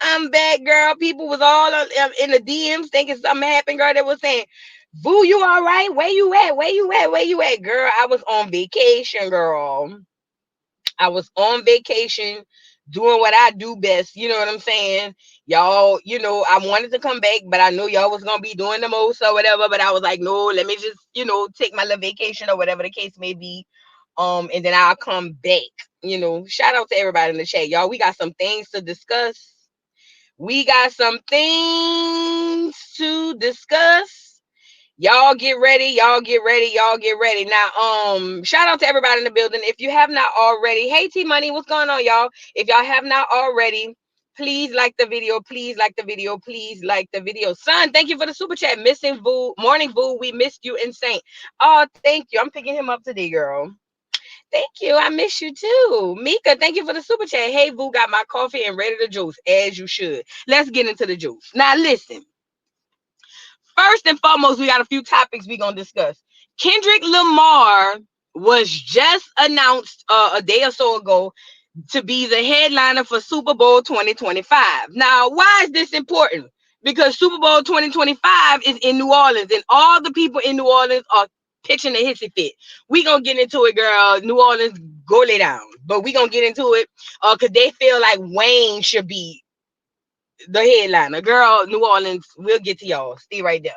I'm back, girl. People was all in the DMs thinking something happened, girl. They was saying, "Boo, you all right? Where you at? Where you at? Where you at, girl?" I was on vacation, girl. I was on vacation doing what I do best. You know what I'm saying? Y'all, I wanted to come back, but I know y'all was gonna be doing the most or whatever. But I was like, no, let me just, take my little vacation or whatever the case may be. And then I'll come back. Shout out to everybody in the chat. Y'all, we got some things to discuss. We got some things to discuss. Y'all get ready. Y'all get ready. Y'all get ready. Now, shout out to everybody in the building. If you have not already, hey T Money, what's going on, y'all? If y'all have not already, please like the video. Please like the video. Please like the video. Son, thank you for the super chat. Missing Boo, morning Boo, we missed you, Insane. Oh, thank you. I'm picking him up today, girl. Thank you. I miss you too. Mika, thank you for the super chat. Hey, Boo, got my coffee and ready to juice, as you should. Let's get into the juice. Now, listen. First and foremost, we got a few topics we're going to discuss. Kendrick Lamar was just announced a day or so ago to be the headliner for Super Bowl 2025. Now, why is this important? Because Super Bowl 2025 is in New Orleans, and all the people in New Orleans are pitching a hissy fit. We gonna get into it, girl. New Orleans, go lay down. But we gonna get into it because they feel like Wayne should be the headliner. Girl, New Orleans, we'll get to y'all. Stay right there.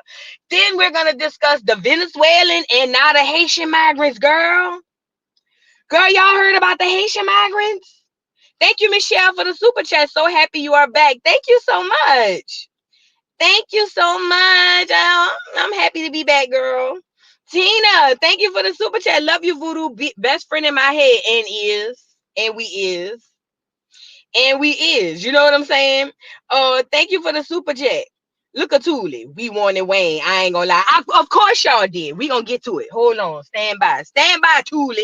Then we're gonna discuss the Venezuelan and now the Haitian migrants, girl. Girl, y'all heard about the Haitian migrants? Thank you, Michelle, for the super chat. So happy you are back. Thank you so much. Thank you so much. I'm happy to be back, girl. Tina, thank you for the super chat. Love you, Voodoo. Best friend in my head and is. And we is. And we is. You know what I'm saying? Thank you for the super chat. Look at Thule. We wanted Wayne. I ain't gonna lie. Of course y'all did. We gonna get to it. Hold on. Stand by. Stand by, Thule.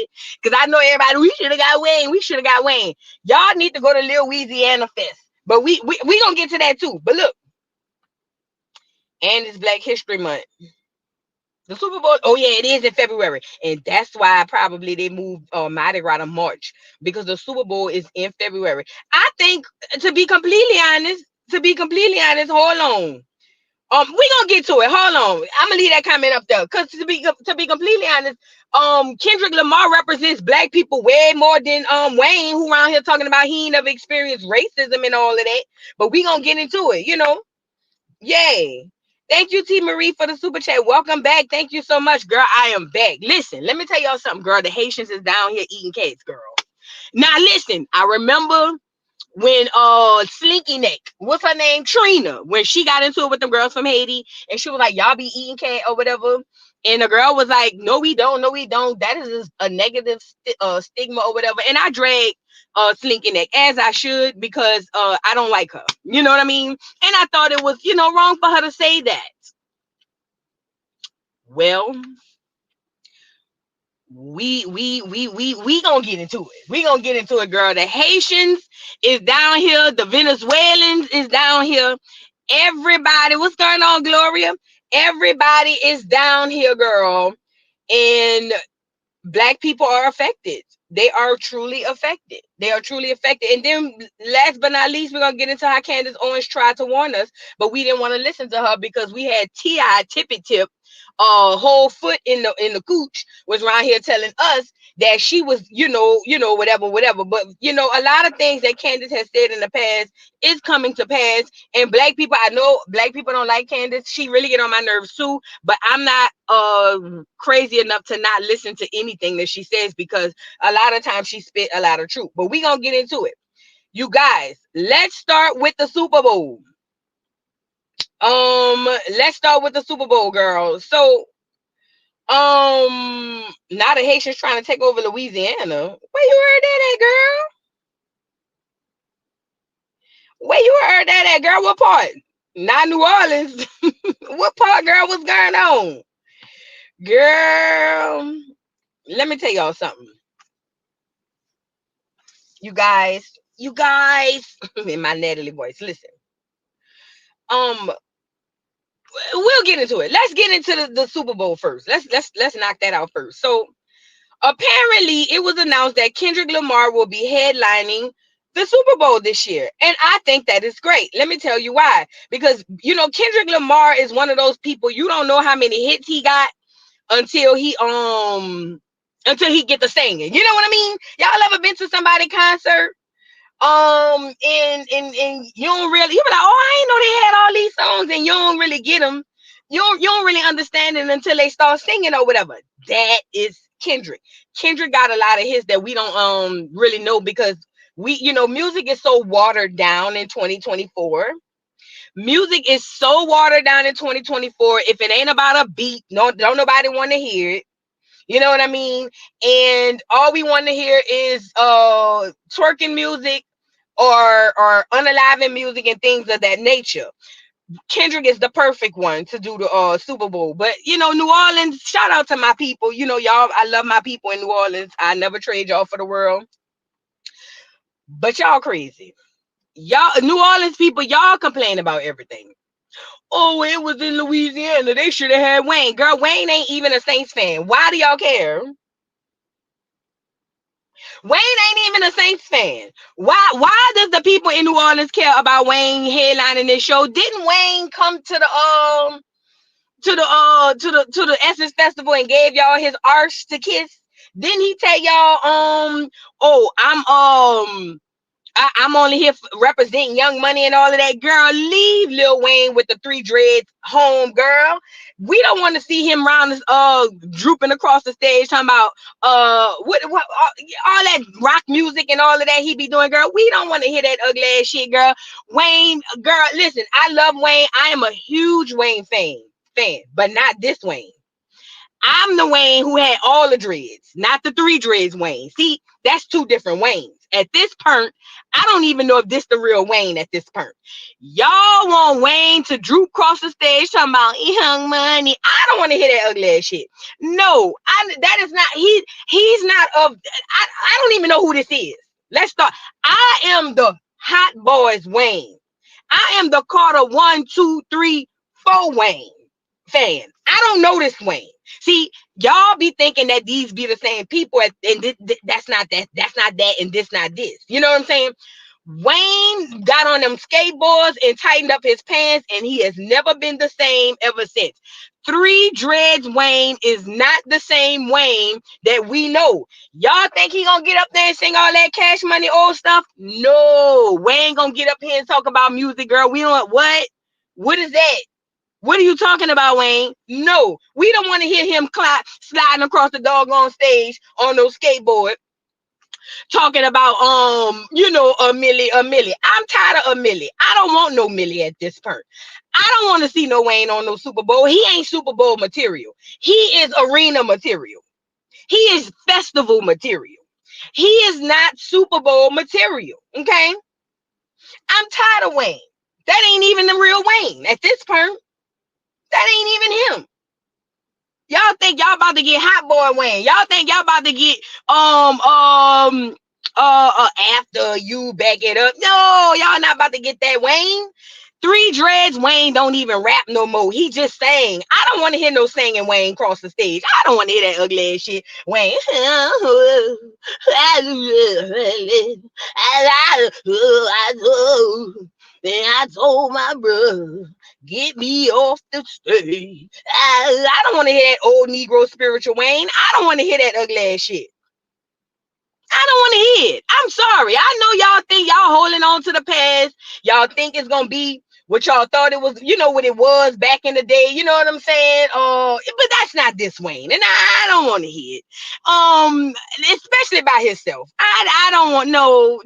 Because I know everybody, we should have got Wayne. We should have got Wayne. Y'all need to go to Lil Louisiana Fest. But we gonna get to that too. But look. And it's Black History Month. The Super Bowl, oh yeah, it is in February. And that's why probably they moved Mardi Gras to March. Because the Super Bowl is in February. I think, to be completely honest, hold on. We gonna get to it. Hold on. I'm gonna leave that comment up there. Cause to be completely honest, Kendrick Lamar represents black people way more than Wayne, who around here talking about he ain't never experienced racism and all of that. But we gonna get into it, Yay. Thank you, T. Marie, for the super chat. Welcome back. Thank you so much, girl. I am back. Listen, let me tell y'all something, girl. The Haitians is down here eating cats, girl. Now, listen, I remember when Slinky Neck, what's her name? Trina, when she got into it with them girls from Haiti, and she was like, y'all be eating cat or whatever. And the girl was like, no, we don't. No, we don't. That is a negative stigma or whatever. And I dragged Slinky Neck, as I should, because I don't like her. You know what I mean? And I thought it was, wrong for her to say that. Well, we gonna get into it. We gonna get into it, girl. The Haitians is down here. The Venezuelans is down here. Everybody, what's going on, Gloria? Everybody is down here, girl. And black people are affected. They are truly affected. They are truly affected. And then last but not least, we're going to get into how Candace Owens tried to warn us, but we didn't want to listen to her because we had T.I. Tippy Tip, whole foot in the cooch, was around here telling us that she was, whatever. But, a lot of things that Candace has said in the past is coming to pass. And black people, I know black people don't like Candace. She really get on my nerves too, but I'm not crazy enough to not listen to anything that she says because a lot of times she spit a lot of truth. But we gonna get into it. You guys, let's start with the Super Bowl. Let's start with the Super Bowl, girl. So now the Haitians trying to take over Louisiana. Where you heard that at, girl? Where you heard that at, girl? What part? Not New Orleans. What part, girl? What's going on? Girl, let me tell y'all something. You guys, in my Natalie voice, listen. We'll get into it. Let's get into the Super Bowl first. Let's knock that out first. So apparently it was announced that Kendrick Lamar will be headlining the Super Bowl this year. And I think that is great. Let me tell you why. Because, Kendrick Lamar is one of those people, you don't know how many hits he got until he get to singing. You know what I mean? Y'all ever been to somebody concert? And you don't really, you be like, oh, I ain't know they had all these songs, and you don't really get them. You don't really understand it until they start singing or whatever. That is Kendrick. Kendrick got a lot of hits that we don't really know, because music is so watered down in 2024. Music is so watered down in 2024. If it ain't about a beat, don't nobody want to hear it. You know what I mean? And all we want to hear is twerking music or unaliving music and things of that nature. Kendrick is the perfect one to do the Super Bowl. But New Orleans, shout out to my people. Y'all, I love my people in New Orleans. I never trade y'all for the world. But y'all crazy. Y'all, New Orleans people, y'all complain about everything. Oh, it was in Louisiana. They should have had Wayne. Girl, Wayne ain't even a Saints fan. Why do y'all care? Wayne ain't even a Saints fan. Why does the people in New Orleans care about Wayne headlining this show? Didn't Wayne come to the Essence Festival and gave y'all his arse to kiss? Didn't he tell y'all oh, I'm only here representing Young Money and all of that? Girl, leave Lil Wayne with the 3 dreads home, girl. We don't want to see him round drooping across the stage talking about what all that rock music and all of that he be doing, girl. We don't want to hear that ugly ass shit, girl. Wayne, girl, listen, I love Wayne. I am a huge Wayne fan, but not this Wayne. I'm the Wayne who had all the dreads, not the 3 dreads Wayne. See, that's 2 different Waynes. At this point, I don't even know if this the real Wayne at this point. Y'all want Wayne to droop across the stage talking about Young Money. I don't want to hear that ugly ass shit. No, that is not, he's not of, I don't even know who this is. Let's start. I am the Hot Boys Wayne. I am the Carter 1, 2, 3, 4 Wayne fan. I don't know this Wayne. See, y'all be thinking that these be the same people, and that's not that, and this not this. You know what I'm saying? Wayne got on them skateboards and tightened up his pants, and he has never been the same ever since. 3 dreads Wayne is not the same Wayne that we know. Y'all think he gonna get up there and sing all that Cash Money old stuff? No, Wayne gonna get up here and talk about music, girl. We don't, what is that? What are you talking about, Wayne? No, we don't want to hear him sliding across the doggone stage on those skateboards, talking about a Millie. I'm tired of a Millie. I don't want no Millie at this point. I don't want to see no Wayne on no Super Bowl. He ain't Super Bowl material. He is arena material. He is festival material. He is not Super Bowl material. Okay? I'm tired of Wayne. That ain't even the real Wayne at this point. That ain't even him. Y'all think y'all about to get Hot Boy Wayne. Y'all think y'all about to get After You Back It Up. No, y'all not about to get that Wayne. 3 dreads Wayne don't even rap no more. He just sang. I don't want to hear no singing Wayne cross the stage. I don't want to hear that ugly ass shit. Wayne. Then I told my brother, get me off the stage. I don't want to hear that old Negro spiritual Wayne. I don't want to hear that ugly ass shit. I don't want to hear it. I'm sorry. I know y'all think y'all holding on to the past. Y'all think it's going to be what y'all thought it was, what it was back in the day. You know what I'm saying? But that's not this Wayne. And I don't want to hear it. Especially by himself. I don't want, no.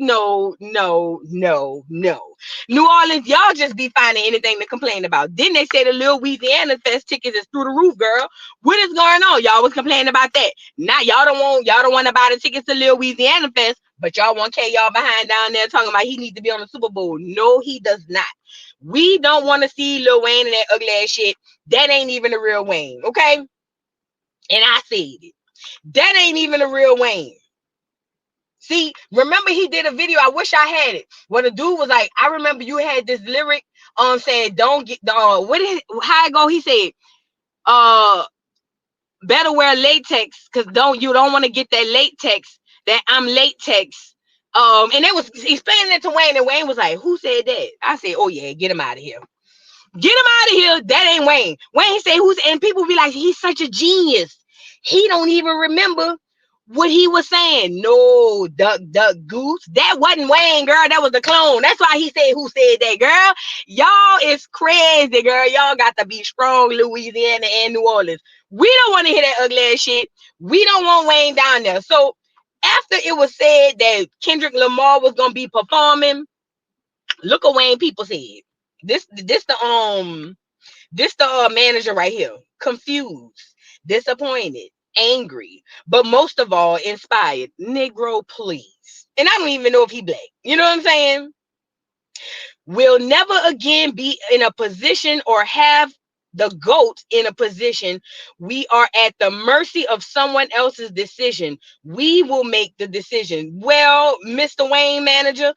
New Orleans, y'all just be finding anything to complain about. Didn't they say the Lil Louisiana Fest tickets is through the roof, girl? What is going on? Y'all was complaining about that. Now y'all don't want to buy the tickets to Lil Louisiana Fest, but y'all want y'all behind down there talking about he needs to be on the Super Bowl. No, he does not. We don't want to see Lil Wayne and that ugly ass shit. That ain't even the real Wayne, okay? And I said it. That ain't even the real Wayne. See, remember he did a video, I wish I had it, where the dude was like, I remember you had this lyric saying, don't get, how it go? He said, better wear latex, because you don't want to get that latex, that I'm latex And they was explaining it to Wayne, and Wayne was like, "Who said that?" I said, "Oh yeah, get him out of here. Get him out of here. That ain't Wayne." Wayne said, "Who's?" And people be like, "He's such a genius. He don't even remember what he was saying." No, duck, duck, goose. That wasn't Wayne, girl. That was the clone. That's why he said, "Who said that?" Girl, y'all is crazy, girl. Y'all got to be strong, Louisiana and New Orleans. We don't want to hear that ugly ass shit. We don't want Wayne down there. So after it was said that Kendrick Lamar was gonna be performing, look at Wayne people said. This the manager right here. Confused, disappointed, angry, but most of all inspired. Negro, please. And I don't even know if he black. You know what I'm saying? Will never again be in a position or have the GOAT in a position. We are at the mercy of someone else's decision. We will make the decision. Well, Mr. Wayne manager,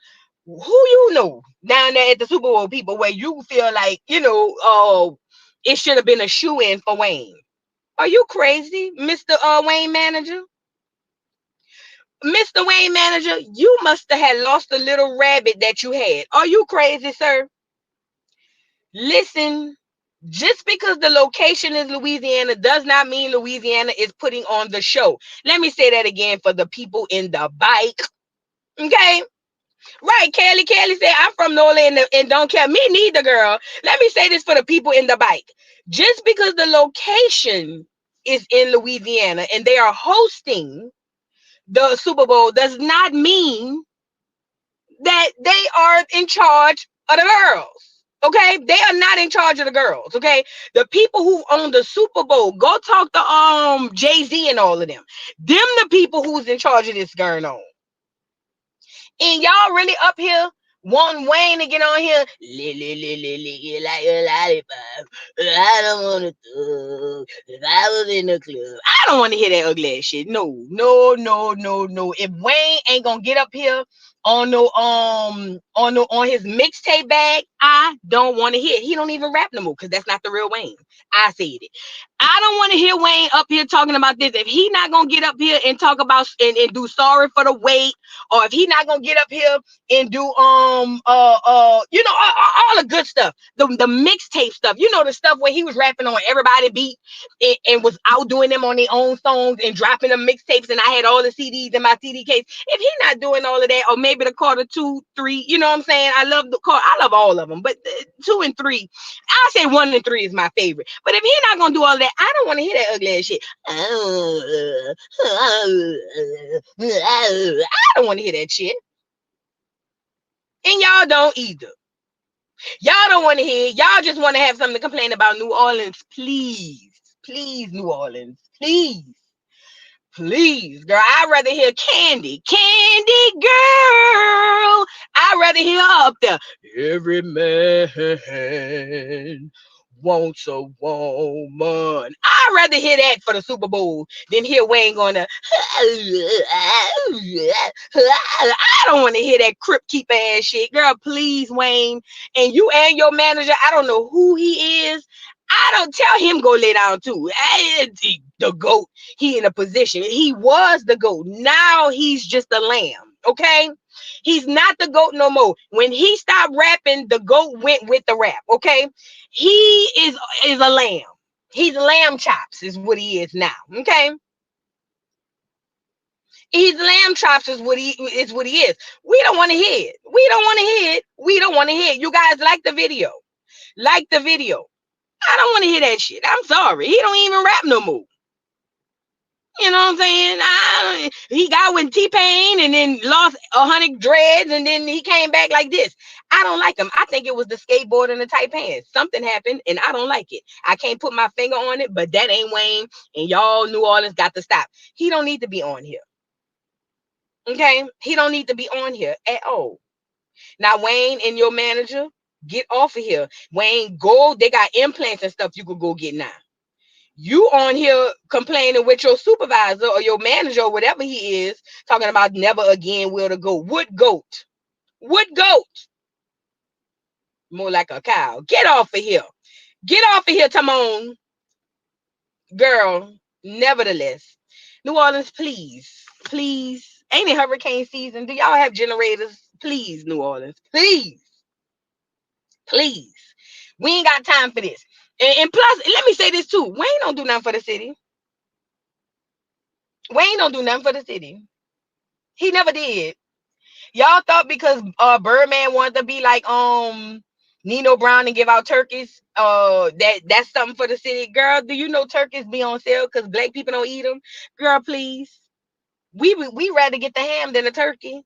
who you know down there at the Super Bowl people where you feel like, it should have been a shoe-in for Wayne. Are you crazy, Mr. Wayne manager? Mr. Wayne manager, you must have had lost a little rabbit that you had. Are you crazy, sir? Listen, just because the location is Louisiana does not mean Louisiana is putting on the show. Let me say that again for the people in the bike. Okay? Right, Kelly. Kelly said, "I'm from New Orleans and don't care." Me neither, girl. Let me say this for the people in the bike. Just because the location is in Louisiana and they are hosting the Super Bowl does not mean that they are in charge of the girls. Okay, they are not in charge of the girls. Okay, the people who own the Super Bowl, go talk to Jay-Z and all of them. Them the people who's in charge of this going on. And y'all really up here wanting Wayne to get on here, like a lollipop. I don't want to. If I was in the club, I don't want to hear that ugly ass shit. No, no, no, no, no. If Wayne ain't gonna get up here on on his mixtape bag, I don't want to hear it. He don't even rap no more because that's not the real Wayne. I said it. I don't want to hear Wayne up here talking about this. If he not gonna get up here and talk about and do sorry for the wait, or if he not gonna get up here and do all the good stuff, the mixtape stuff, the stuff where he was rapping on everybody beat and was outdoing them on their own songs and dropping them mixtapes, and I had all the CDs in my CD case. If he not doing all of that, or maybe the Carter 2, 3, you know what I'm saying? I love all of them, but 2 and 3, I say 1 and 3 is my favorite. But if he not gonna do all that, I don't want to hear that ugly ass shit. I don't want to hear that shit. And y'all don't either. Y'all don't want to hear it. Y'all just want to have something to complain about. New Orleans, please. Please, New Orleans. Please. Please, girl. I'd rather hear Candy. Candy girl. I'd rather hear her up there. Every man wants a woman. I'd rather hear that for the Super Bowl than hear Wayne going to. I don't want to hear that Crip Keeper ass shit. Girl, please, Wayne. And you and your manager, I don't know who he is. I don't tell him go lay down too. The GOAT, he in a position. He was the GOAT. Now he's just a lamb. Okay? He's not the GOAT no more. When he stopped rapping, the GOAT went with the rap. Okay? He is a lamb. He's lamb chops, is what he is now. Okay? He's lamb chops is what he is. We don't want to hear it. We don't want to hear it. We don't want to hear it. You guys like the video. Like the video. I don't want to hear that shit. I'm sorry. He don't even rap no more. You know what I'm saying? He got with T-Pain and then lost 100 dreads and then he came back like this. I don't like him. I think it was the skateboard and the tight pants. Something happened and I don't like it. I can't put my finger on it, but that ain't Wayne, and y'all New Orleans got to stop. He don't need to be on here. Okay? He don't need to be on here at all. Now, Wayne and your manager, get off of here. Wayne, go. They got implants and stuff you could go get now. You on here complaining with your supervisor or your manager or whatever he is, talking about never again will to go. What goat? What goat? More like a cow. Get off of here. Get off of here, Timon. Girl, nevertheless. New Orleans, please. Please. Ain't it hurricane season? Do y'all have generators? Please, New Orleans. Please. Please. We ain't got time for this. And plus, let me say this too. Wayne don't do nothing for the city. Wayne don't do nothing for the city. He never did. Y'all thought because Birdman wanted to be like Nino Brown and give out turkeys, that's something for the city. Girl, do you know turkeys be on sale because black people don't eat them? Girl, please. We rather get the ham than the turkey.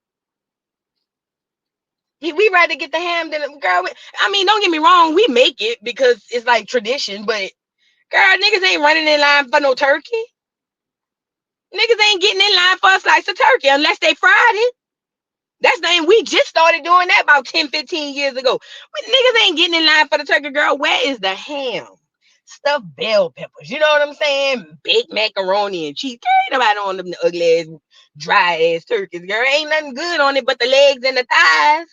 We rather get the ham than girl. I mean, don't get me wrong, we make it because it's like tradition, but girl, niggas ain't running in line for no turkey. Niggas ain't getting in line for a slice of turkey unless they fried it. That's the thing. We just started doing that about 10, 15 years ago. But niggas ain't getting in line for the turkey, girl. Where is the ham? Stuffed bell peppers. You know what I'm saying? Baked macaroni and cheese. Ain't nobody on them ugly ass, dry ass turkeys, girl. Ain't nothing good on it but the legs and the thighs.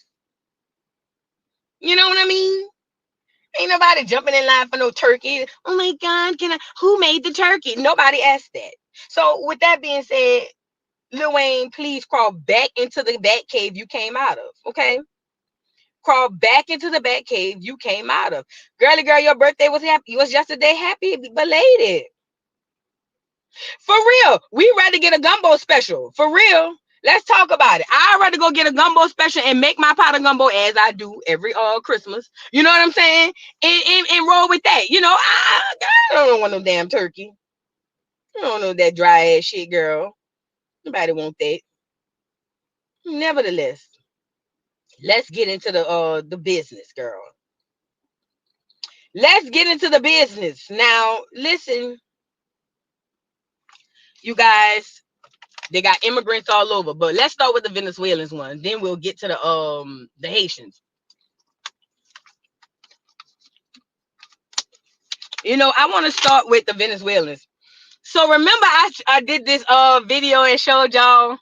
You know what I mean? Ain't nobody jumping in line for no turkey. Oh my God, who made the turkey? Nobody asked that. So with that being said, Lil Wayne, please crawl back into the bat cave you came out of, okay? Crawl back into the bat cave you came out of. Girly girl, your birthday was yesterday. Happy belated. For real, we ready to get a gumbo special. For real, let's talk about it. I'd rather go get a gumbo special and make my pot of gumbo as I do every Christmas. You know what I'm saying? And roll with that. You know, I don't want no damn turkey. I don't know that dry ass shit, girl. Nobody want that. Nevertheless, let's get into the business, girl. Let's get into the business. Now, listen, you guys, they got immigrants all over, but let's start with the Venezuelans one. Then we'll get to the Haitians. You know, I want to start with the Venezuelans. So remember, I did this video and showed y'all.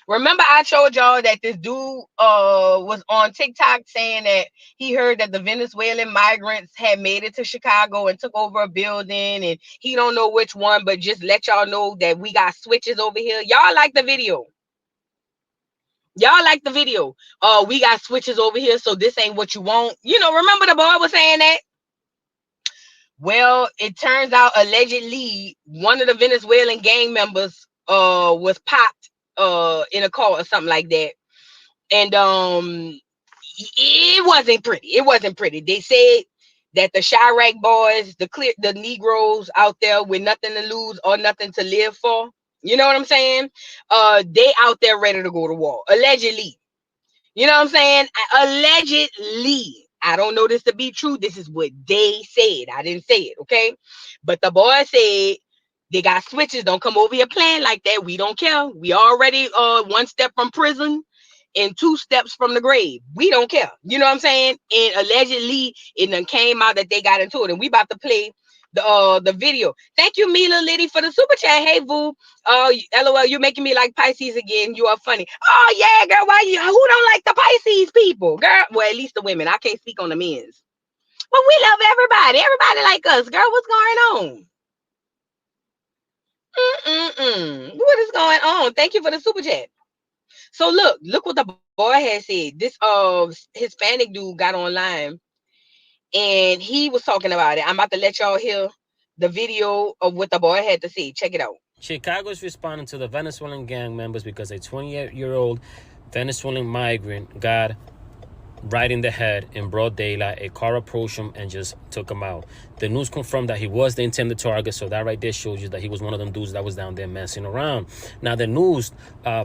Remember, I showed y'all that this dude was on TikTok saying that he heard that the Venezuelan migrants had made it to Chicago and took over a building, and he don't know which one, but just let y'all know that we got switches over here. Y'all like the video? Y'all like the video? We got switches over here, so this ain't what you want. You know, remember the boy was saying that? Well, it turns out allegedly one of the Venezuelan gang members was popped in a car or something like that, and it wasn't pretty. It wasn't pretty. They said that the Chirac boys, the Negroes out there with nothing to lose or nothing to live for, you know what I'm saying? They out there ready to go to war, allegedly. You know what I'm saying? Allegedly. I don't know this to be true. This is what they said. I didn't say it, okay? But the boy said they got switches. Don't come over here playing like that. We don't care. We already one step from prison and 2 steps from the grave. We don't care. You know what I'm saying? And allegedly, it done came out that they got into it. And we about to play the video. Thank you, Mila Liddy, for the super chat. Hey, Boo. LOL, you're making me like Pisces again. You are funny. Oh, yeah, girl. Who don't like the Pisces people? Girl, well, at least the women. I can't speak on the men's. But we love everybody. Everybody like us. Girl, what's going on? What is going on? Thank you for the super chat. So look what the boy had said. This Hispanic dude got online and he was talking about it. I'm about to let y'all hear the video of what the boy had to say. Check it out. Chicago is responding to the Venezuelan gang members because a 28-year-old Venezuelan migrant got right in the head in broad daylight. A car approached him and just took him out. The news confirmed that he was the intended target, so that right there shows you that he was one of them dudes that was down there messing around. Now, the news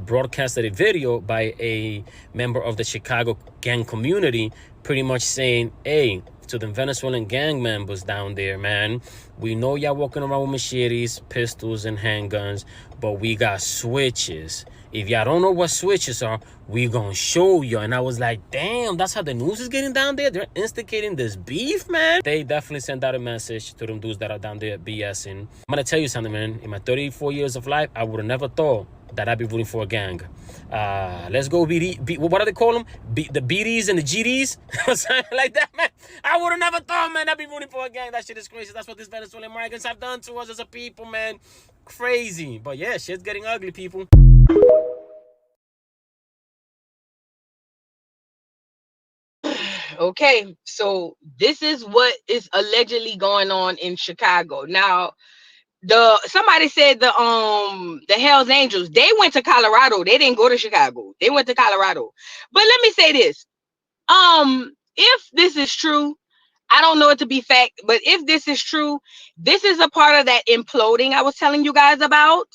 broadcasted a video by a member of the Chicago gang community pretty much saying, hey, to the Venezuelan gang members down there, man, we know y'all walking around with machetes, pistols, and handguns, but we got switches. If y'all don't know what switches are, we gonna show you. And I was like, damn, that's how the news is getting down there? They're instigating this beef, man. They definitely sent out a message to them dudes that are down there BSing. I'm gonna tell you something, man. In my 34 years of life, I would have never thought that I'd be rooting for a gang. Let's go BD. What do they call them? The BDs and the GDs? Something like that, man. I would have never thought, man, I'd be rooting for a gang. That shit is crazy. That's what these Venezuelan migrants have done to us as a people, man. Crazy. But yeah, shit's getting ugly, people. Okay, so this is what is allegedly going on in Chicago. Now, somebody said the Hells Angels, they went to Colorado. They didn't go to Chicago. They went to Colorado. But let me say this. If this is true, I don't know it to be fact, but if this is true, this is a part of that imploding I was telling you guys about.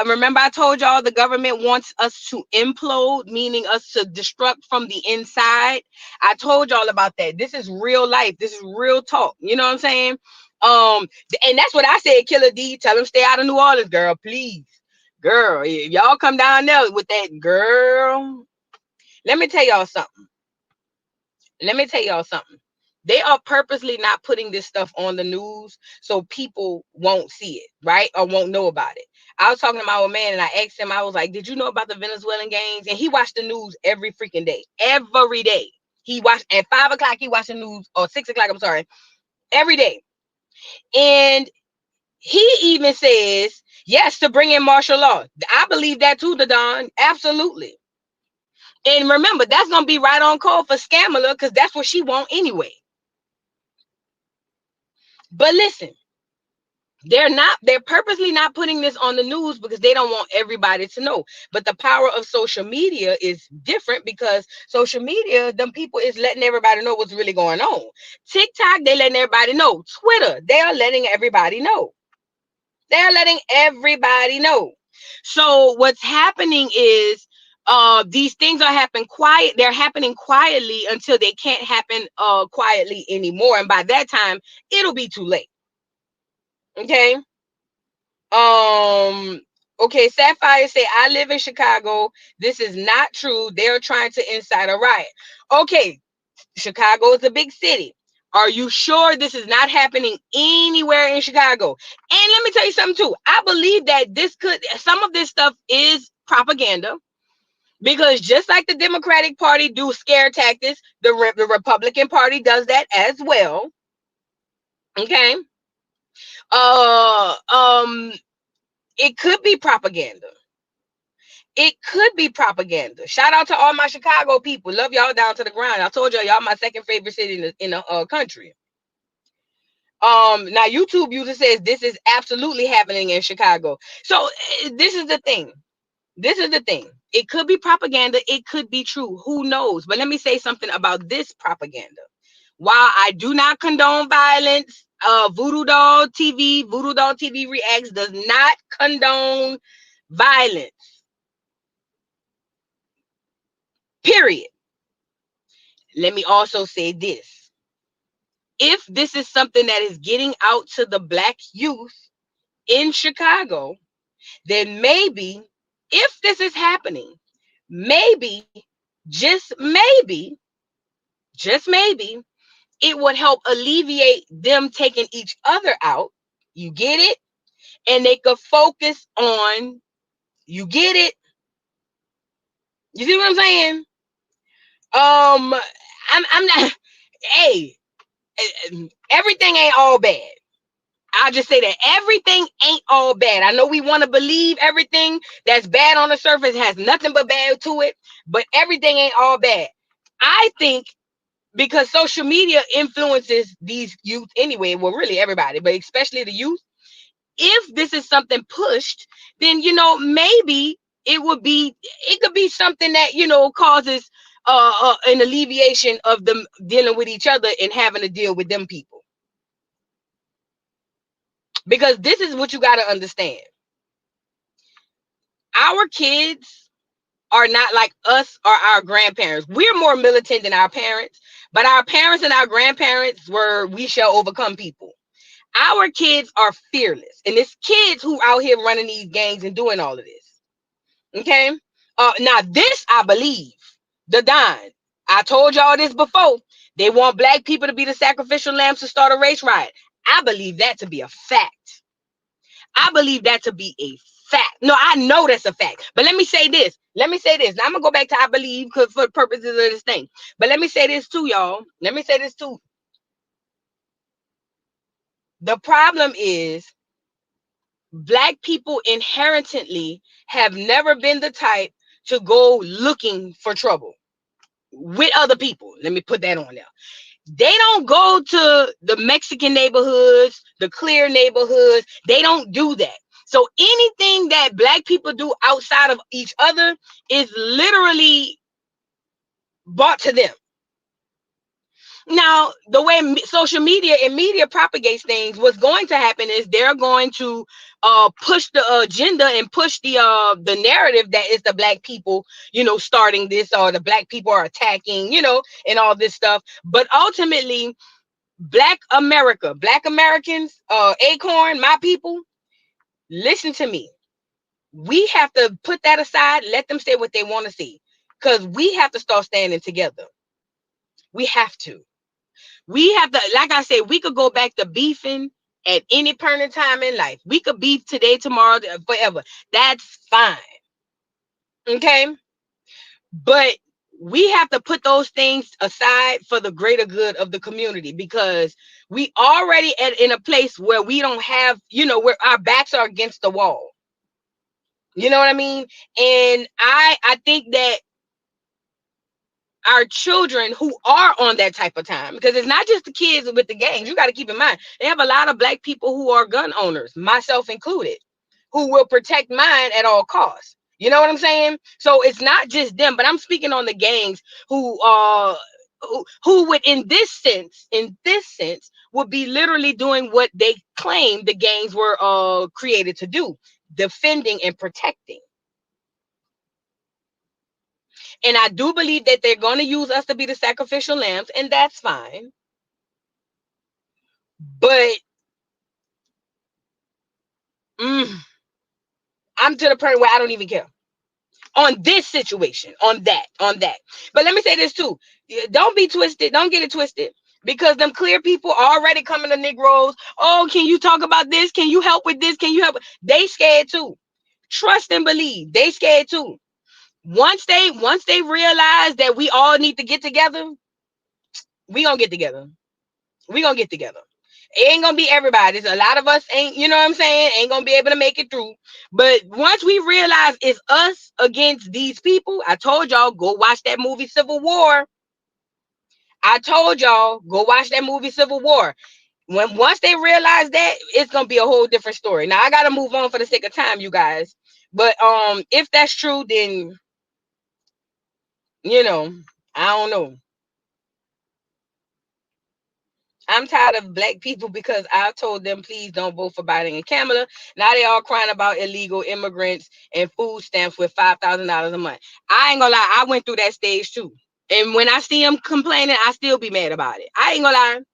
Remember I told y'all the government wants us to implode, meaning us to destruct from the inside. I told y'all about that. This is real life. This is real talk. You know what I'm saying? And that's what I said, Killer D. Tell them stay out of New Orleans, girl, please. Girl, if y'all come down there with that, girl, let me tell y'all something. Let me tell y'all something. They are purposely not putting this stuff on the news so people won't see it, right? Or won't know about it. I was talking to my old man and I asked him, I was like, did you know about the Venezuelan gangs? And he watched the news every freaking day. Every day. He watched at 5 o'clock, he watched the news, or 6 o'clock, I'm sorry, every day. And he even says, yes, to bring in martial law. I believe that too, Don. Absolutely. And remember, that's going to be right on call for Scamala because that's what she want anyway. But listen, they're purposely not putting this on the news because they don't want everybody to know. But the power of social media is different because social media, them people is letting everybody know what's really going on. TikTok, they letting everybody know. Twitter, they are letting everybody know. They're letting everybody know. So what's happening is these things are happening quiet. They're happening quietly until they can't happen quietly anymore. And by that time, it'll be too late. Okay. Okay, Sapphire say, I live in Chicago. This is not true. They're trying to incite a riot. Okay, Chicago is a big city. Are you sure this is not happening anywhere in Chicago? And let me tell you something too. I believe that some of this stuff is propaganda. Because just like the Democratic Party do scare tactics, the Republican Party does that as well. Okay. It could be propaganda. It could be propaganda. Shout out to all my Chicago people. Love y'all down to the ground. I told y'all my second favorite city in the country. Now YouTube user says this is absolutely happening in Chicago. So this is the thing. This is the thing. It could be propaganda. It could be true. Who knows? But let me say something about this propaganda. While I do not condone violence, Voodoo Doll TV Reacts does not condone violence. Period. Let me also say this. If this is something that is getting out to the Black youth in Chicago, then maybe, if this is happening, maybe, just maybe, it would help alleviate them taking each other out. You get it? And they could focus on, you get it? You see what I'm saying? I'm not, hey, everything ain't all bad. I'll just say that everything ain't all bad. I know we want to believe everything that's bad on the surface has nothing but bad to it, but everything ain't all bad. I think because social media influences these youth anyway, well, really everybody, but especially the youth. If this is something pushed, then, maybe it could be something that, causes an alleviation of them dealing with each other and having to deal with them people. Because this is what you got to understand. Our kids are not like us or our grandparents. We're more militant than our parents, but our parents and our grandparents were, we shall overcome people. Our kids are fearless, and it's kids who out here running these gangs and doing all of this. Okay. Now this, I believe, the Don. I told y'all this before. They want Black people to be the sacrificial lambs to start a race riot. I believe that to be a fact. I believe that to be a fact. No, I know that's a fact. But let me say this. Now I'm gonna go back to I believe for the purposes of this thing. But let me say this too, y'all. Let me say this too. The problem is Black people inherently have never been the type to go looking for trouble. with other people. Let me put that on there. They don't go to the Mexican neighborhoods, the clear neighborhoods. They don't do that. So anything that black people do outside of each other is literally brought to them. Now, the way social media and media propagates things, what's going to happen is they're going to push the agenda and push the narrative that is the black people, starting this, or the black people are attacking, and all this stuff. But ultimately, Black America, Black Americans, Acorn, my people, listen to me. We have to put that aside, let them say what they want to see, because we have to start standing together. We have to. We have to, like I said, we could go back to beefing at any point in time in life. We could beef today, tomorrow, forever. That's fine. Okay? But we have to put those things aside for the greater good of the community, because we already in a place where we don't have, where our backs are against the wall. You know what I mean? And I think that our children who are on that type of time, because it's not just the kids with the gangs. You got to keep in mind, they have a lot of black people who are gun owners, myself included, who will protect mine at all costs. You know what I'm saying? So it's not just them, but I'm speaking on the gangs who would, in this sense, would be literally doing what they claim the gangs were created to do, defending and protecting. And I do believe that they're going to use us to be the sacrificial lambs, and that's fine. But I'm to the point where I don't even care on this situation, on that. But let me say this too. Don't be twisted. Don't get it twisted, because them clear people are already coming to Negroes. Oh, can you talk about this? Can you help with this? Can you help? They scared too. Trust and believe. They scared too. Once they realize that we all need to get together, we gonna get together. It ain't gonna be everybody. A lot of us ain't, you know what I'm saying, ain't gonna be able to make it through. But once we realize it's us against these people, I told y'all, go watch that movie Civil War. Once they realize that, it's gonna be a whole different story. Now I gotta move on for the sake of time, you guys. But if that's true, then I don't know. I'm tired of black people, because I told them, please don't vote for Biden and Kamala. Now they all crying about illegal immigrants and food stamps with $5,000 a month. I ain't gonna lie, I went through that stage too. And when I see them complaining, I still be mad about it. I ain't gonna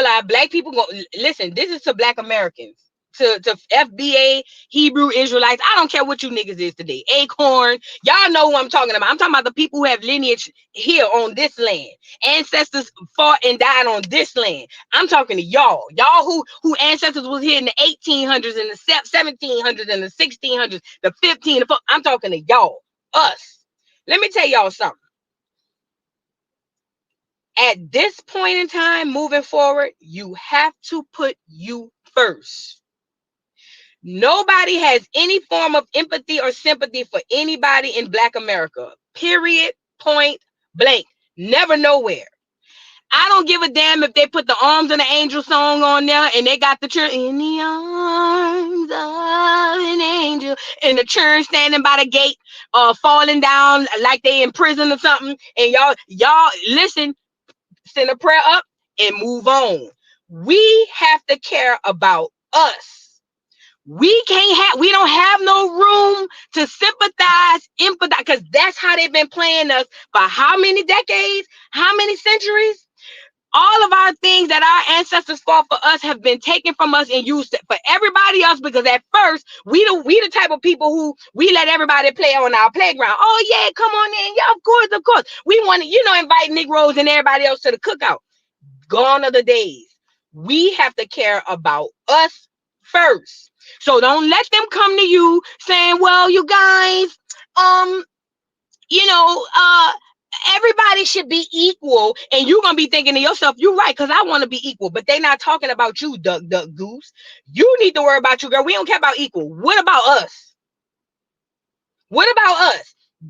lie. Black people listen. This is to Black Americans, to FBA, Hebrew Israelites. I don't care what you niggas is today. Acorn, y'all know who I'm talking about. I'm talking about the people who have lineage here on this land. Ancestors fought and died on this land. I'm talking to y'all. Y'all who ancestors was here in the 1800s and the 1700s and the 1600s, the 15. I'm talking to y'all, us. Let me tell y'all something. At this point in time, moving forward, you have to put you first. Nobody has any form of empathy or sympathy for anybody in Black America. Period. Point blank. Never, nowhere. I don't give a damn if they put the Arms of an Angel song on there and they got the church in the arms of an angel, and the church standing by the gate, falling down like they in prison or something. And y'all listen, send a prayer up and move on. We have to care about us. We don't have no room to sympathize, empathize, because that's how they've been playing us for how many decades, how many centuries? All of our things that our ancestors fought for us have been taken from us and used for everybody else, because at first we the type of people who we let everybody play on our playground. Oh yeah, come on in. Yeah, of course. We want to, invite Negroes and everybody else to the cookout. Gone are the days. We have to care about us first. So don't let them come to you saying, well, you guys, everybody should be equal, and you're gonna be thinking to yourself, you're right, because I want to be equal, but they're not talking about you, duck goose. You need to worry about you, girl. We don't care about equal. What about us?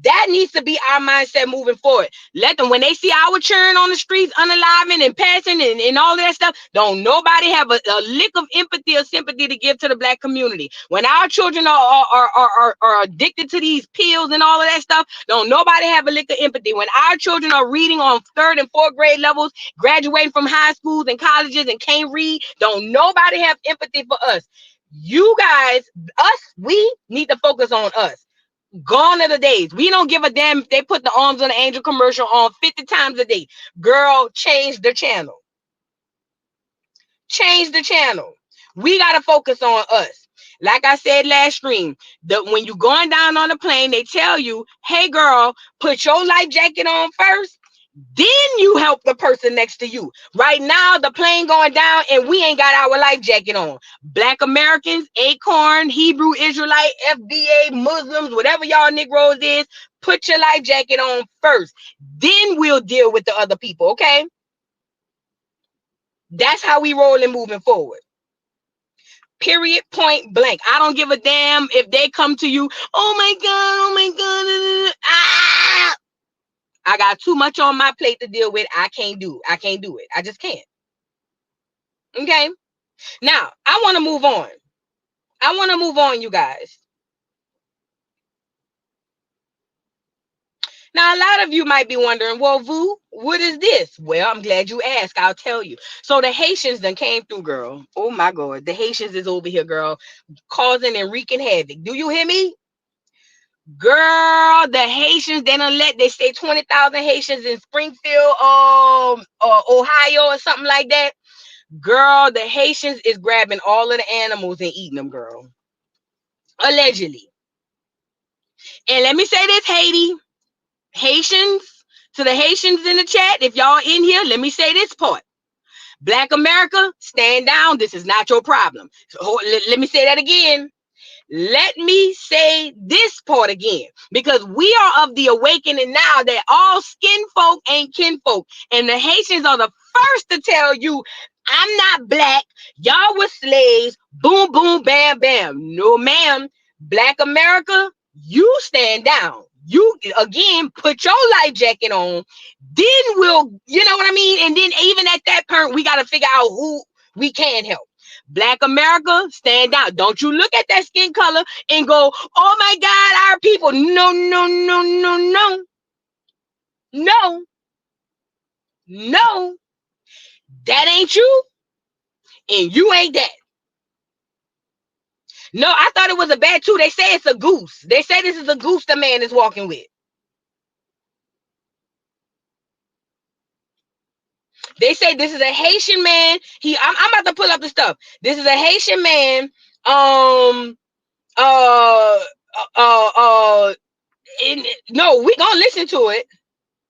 That needs to be our mindset moving forward. Let them, when they see our churn on the streets, unaliving and passing and all that stuff, don't nobody have a lick of empathy or sympathy to give to the Black community. When our children are addicted to these pills and all of that stuff, don't nobody have a lick of empathy. When our children are reading on 3rd and 4th grade levels, graduating from high schools and colleges and can't read, don't nobody have empathy for us. You guys, we need to focus on us. Gone are the days. We don't give a damn if they put the Arms on the Angel commercial on 50 times a day. Girl, change the channel. Change the channel. We got to focus on us. Like I said last stream, when you're going down on the plane, they tell you, hey, girl, put your life jacket on first. Then you help the person next to you. Right now, the plane going down and we ain't got our life jacket on. Black Americans, Acorn, Hebrew Israelite, FBA, Muslims, whatever y'all Negroes is, put your life jacket on first. Then we'll deal with the other people, okay? That's how we rolling moving forward. Period, point blank. I don't give a damn if they come to you, oh my God, ah! I got too much on my plate to deal with. I can't do it. I just can't. Okay. Now, I want to move on. You guys. Now, a lot of you might be wondering, well, Vu, what is this? Well, I'm glad you asked. I'll tell you. So the Haitians done came through, girl. Oh, my God. The Haitians is over here, girl, causing and wreaking havoc. Do you hear me? Girl, the Haitians, they say 20,000 Haitians in Springfield, Ohio or something like that. Girl, the Haitians is grabbing all of the animals and eating them, girl. Allegedly. And let me say this, Haitians, to the Haitians in the chat, if y'all in here, let me say this part. Black America, stand down. This is not your problem. So, let me say that again. Let me say this part again, because we are of the awakening now that all skin folk ain't kinfolk. And the Haitians are the first to tell you, I'm not black. Y'all were slaves. Boom, boom, bam, bam. No, ma'am. Black America, you stand down. You, again, put your life jacket on. Then we'll, you know what I mean? And then even at that point, we got to figure out who we can help. Black America, stand down. Don't you look at that skin color and go, oh my God, our people. No, no, no, no, no. No. No. That ain't you. And you ain't that. No, I thought it was a bat too. They say it's a goose. They say this is a goose the man is walking with. They say this is a Haitian man. I'm about to pull up the stuff. This is a Haitian man. No, we gonna listen to it.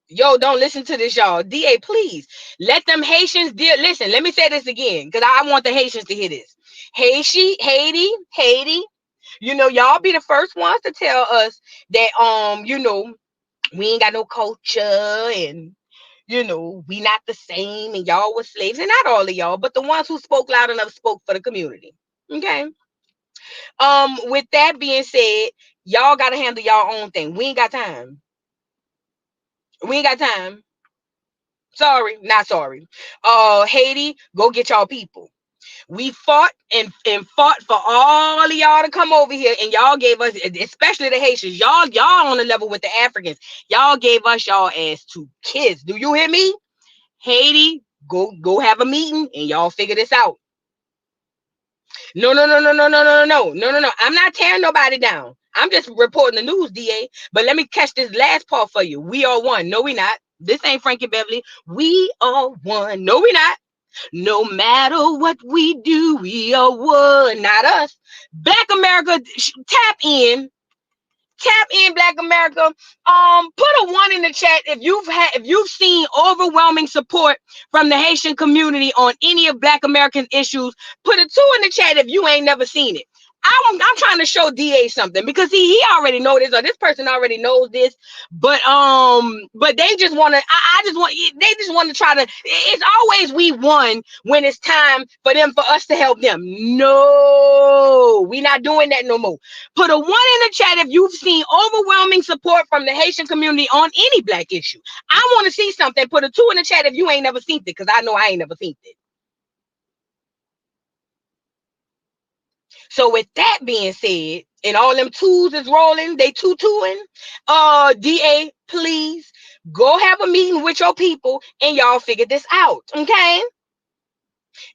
Yo, don't listen to this, y'all. DA, please let them Haitians deal. Listen, let me say this again, because I want the Haitians to hear this. Haiti. You know, y'all be the first ones to tell us that you know, we ain't got no culture and you know, we not the same and y'all were slaves. And not all of y'all, but the ones who spoke loud enough spoke for the community. Okay. With that being said, y'all gotta handle y'all own thing. We ain't got time. Sorry, not sorry. Haiti, go get y'all people. We fought and fought for all of y'all to come over here, and y'all gave us, especially the Haitians, y'all on the level with the Africans. Y'all gave us y'all ass to kids. Do you hear me? Haiti, go have a meeting and y'all figure this out. No. I'm not tearing nobody down. I'm just reporting the news, DA. But let me catch this last part for you. We are one. No, we not. This ain't Frankie Beverly. We are one. No, we not. No matter what we do, we are one. Not us. Black America, tap in, Black America. Put a 1 in the chat if you've seen overwhelming support from the Haitian community on any of Black American issues. Put a 2 in the chat if you ain't never seen it. I'm trying to show DA something because he already know this, or this person already knows this, but they just want to. They just want to try to. It's always we won when it's time for us to help them. No, we not doing that no more. Put a 1 in the chat if you've seen overwhelming support from the Haitian community on any black issue. I want to see something. Put a 2 in the chat if you ain't never seen it, because I know I ain't never seen it. So with that being said, and all them twos is rolling, they two-twoing, DA, please go have a meeting with your people and y'all figure this out, okay?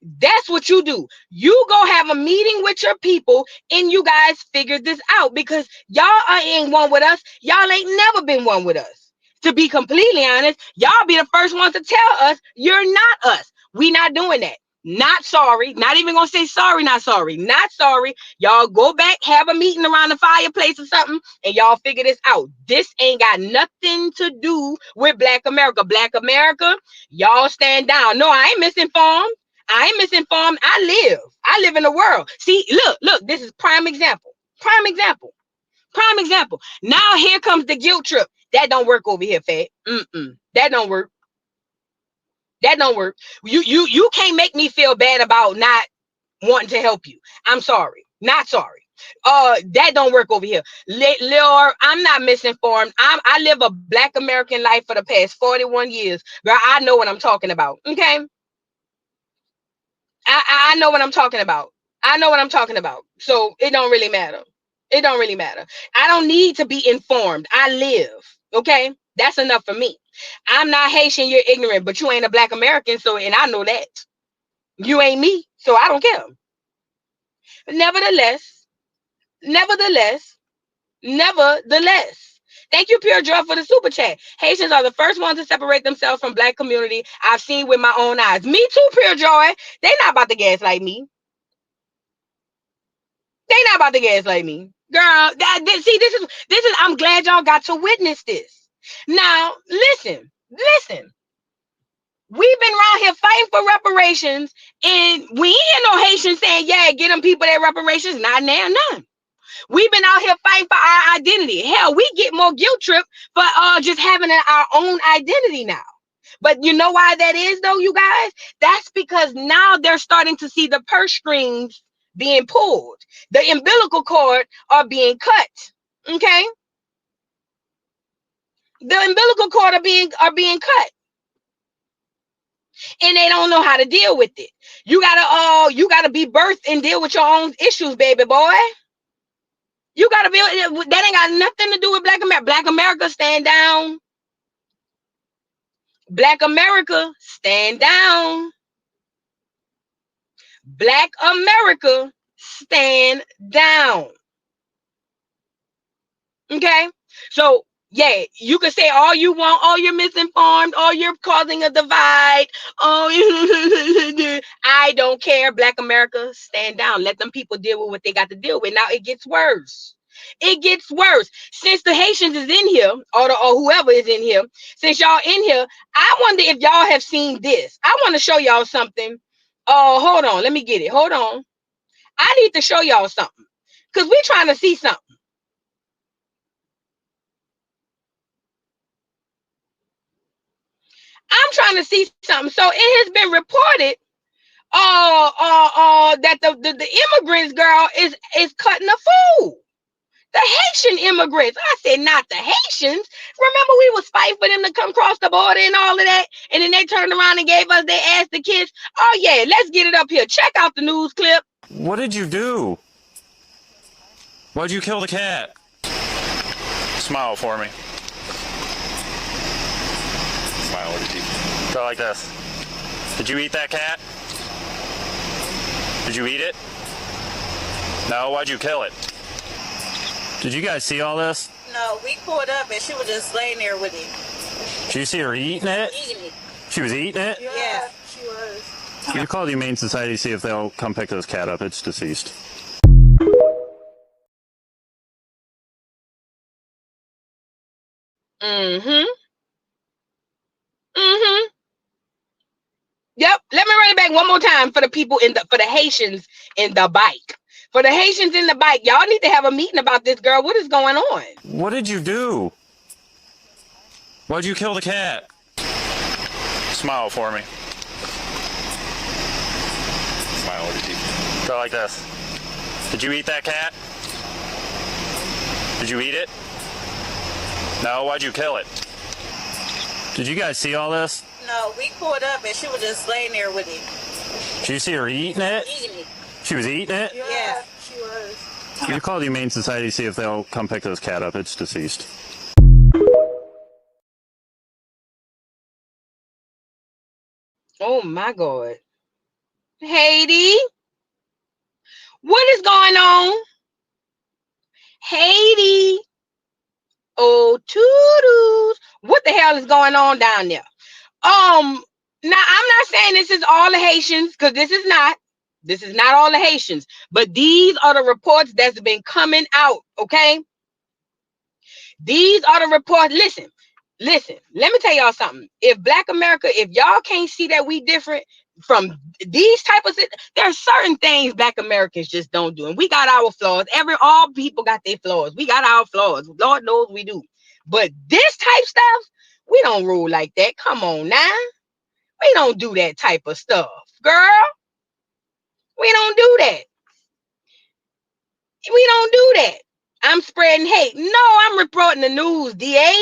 That's what you do. You go have a meeting with your people and you guys figure this out, because y'all ain't one with us. Y'all ain't never been one with us. To be completely honest, y'all be the first ones to tell us you're not us. We not doing that. Not sorry. Not even gonna say sorry, not sorry. Not sorry. Y'all go back, have a meeting around the fireplace or something, and y'all figure this out. This ain't got nothing to do with Black America. Black America, y'all stand down. No, I ain't misinformed. I ain't misinformed. I live in the world. See, look, this is prime example. Prime example. Prime example. Now here comes the guilt trip. That don't work over here, Fat. That don't work. That don't work. You can't make me feel bad about not wanting to help you. I'm sorry. Not sorry. That don't work over here. Lord, I'm not misinformed. I live a Black American life for the past 41 years. Girl, I know what I'm talking about. Okay. I know what I'm talking about. I know what I'm talking about. So it don't really matter. It don't really matter. I don't need to be informed. I live. Okay. That's enough for me. I'm not Haitian, you're ignorant, but you ain't a Black American, so, and I know that. You ain't me, so I don't care. Nevertheless, thank you, Pure Joy, for the super chat. Haitians are the first ones to separate themselves from Black community. I've seen with my own eyes. Me too, Pure Joy. They not about to gaslight me. They not about to gaslight me. Girl, this is, I'm glad y'all got to witness this. Now, listen. We've been around here fighting for reparations, and we ain't hear no Haitians saying, yeah, get them people their reparations. Not now, none. We've been out here fighting for our identity. Hell, we get more guilt trip for just having our own identity now. But you know why that is, though, you guys? That's because now they're starting to see the purse strings being pulled. The umbilical cord are being cut. Okay? The umbilical cord are being cut. And they don't know how to deal with it. You gotta be birthed and deal with your own issues, baby boy. You gotta be, that ain't got nothing to do with Black America. Black America, stand down. Black America, stand down. Black America, stand down. Okay? So, yeah, you can say all you want, oh, you're misinformed, oh, you're causing a divide, oh, I don't care. Black America, stand down. Let them people deal with what they got to deal with. Now it gets worse. It gets worse. Since the Haitians is in here, or whoever is in here, since y'all in here, I wonder if y'all have seen this. I want to show y'all something. Oh, hold on. Let me get it. Hold on. I need to show y'all something, because we're trying to see something. I'm trying to see something. So it has been reported that the immigrants, girl, is cutting a fool. The Haitian immigrants. I said not the Haitians. Remember, we was fighting for them to come across the border and all of that, and then they turned around and gave us their ass to kiss. Oh yeah, let's get it up here. Check out the news clip. What did you do? Why'd you kill the cat? Smile for me. Smile with your teeth. Go like this. Did you eat that cat? Did you eat it? No, why'd you kill it? Did you guys see all this? No, we pulled up and she was just laying there with him. Did you see her eating it? Eating it. She was eating it? Yeah, she was. You call the Humane Society, see if they'll come pick this cat up. It's deceased. Yep. Let me run it back one more time for the people for the Haitians in the bike. For the Haitians in the bike, y'all need to have a meeting about this, girl. What is going on? What did you do? Why'd you kill the cat? Smile for me. Smile with your teeth. Go like this. Did you eat that cat? Did you eat it? No, why'd you kill it? Did you guys see all this? No, we pulled up and she was just laying there with it. Did you see her eating it? Eating it. She was eating it? Yeah. She was. You call the Humane Society to see if they'll come pick this cat up. It's deceased. Oh my God. Haiti, what is going on? Haiti. Oh, toodles. What the hell is going on down there? Now I'm not saying this is all the Haitians, because this is not. This is not all the Haitians, but these are the reports that's been coming out, okay? These are the reports. Listen, let me tell y'all something. If Black America, if y'all can't see that we different from these type of, there are certain things Black Americans just don't do. And we got our flaws. All people got their flaws. We got our flaws. Lord knows we do. But this type stuff, we don't rule like that. Come on now. We don't do that type of stuff, girl. We don't do that. We don't do that. I'm spreading hate. No, I'm reporting the news, DA.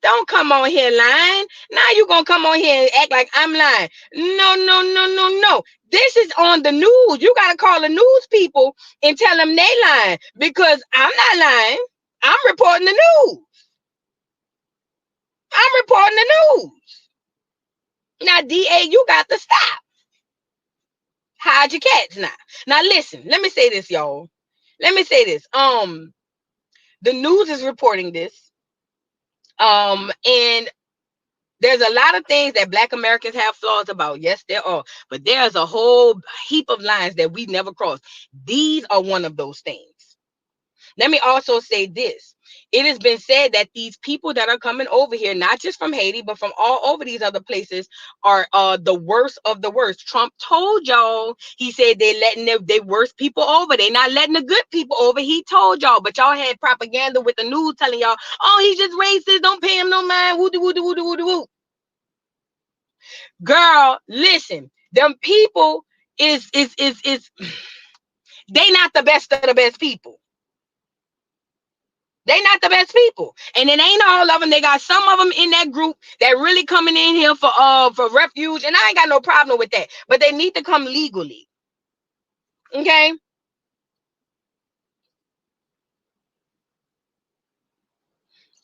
Don't come on here lying. Now you gonna come on here and act like I'm lying. No, no, no, no, no. This is on the news. You gotta call the news people and tell them they lying, because I'm not lying. I'm reporting the news. I'm reporting the news. Now, DA, you got to stop. Hide your cats now. Now listen, let me say this, y'all. Let me say this. The news is reporting this. And there's a lot of things that Black Americans have flaws about. Yes, there are. But there's a whole heap of lines that we never crossed. These are one of those things. Let me also say this. It has been said that these people that are coming over here, not just from Haiti, but from all over these other places, are the worst of the worst. Trump told y'all, he said they're letting the worst people over. They're not letting the good people over. He told y'all, but y'all had propaganda with the news telling y'all, oh, he's just racist. Don't pay him no mind. Woo, woo, woo, woo, woo, woo. Girl, listen, them people is they not the best of the best people. They not the best people, and it ain't all of them. They got some of them in that group that really coming in here for refuge, and I ain't got no problem with that. But they need to come legally, okay?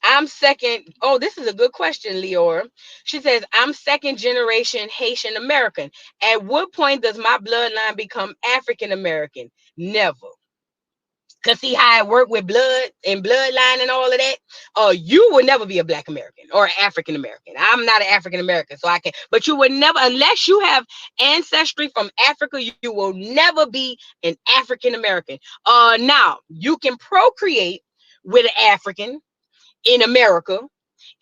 I'm second. Oh, this is a good question, Leora. She says, I'm second generation Haitian American. At what point does my bloodline become African American? Never. Cause see how I work with blood and bloodline and all of that. You will never be a Black American or African American. I'm not an African American, so I can't. But you would never, unless you have ancestry from Africa, you will never be an African American. Now you can procreate with an African in America,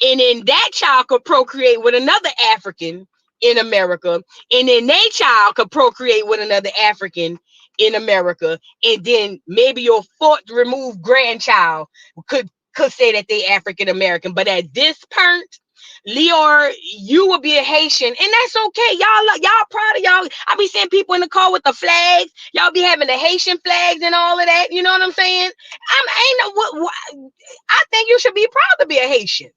and then that child could procreate with another African in America, and then their child could procreate with another African in America, and then maybe your fourth removed grandchild could say that they African American. But at this point, Leor, you will be a Haitian, and that's okay. Y'all proud of y'all. I be seeing people in the car with the flags. Y'all be having the Haitian flags and all of that. You know what I'm saying? I think you should be proud to be a Haitian.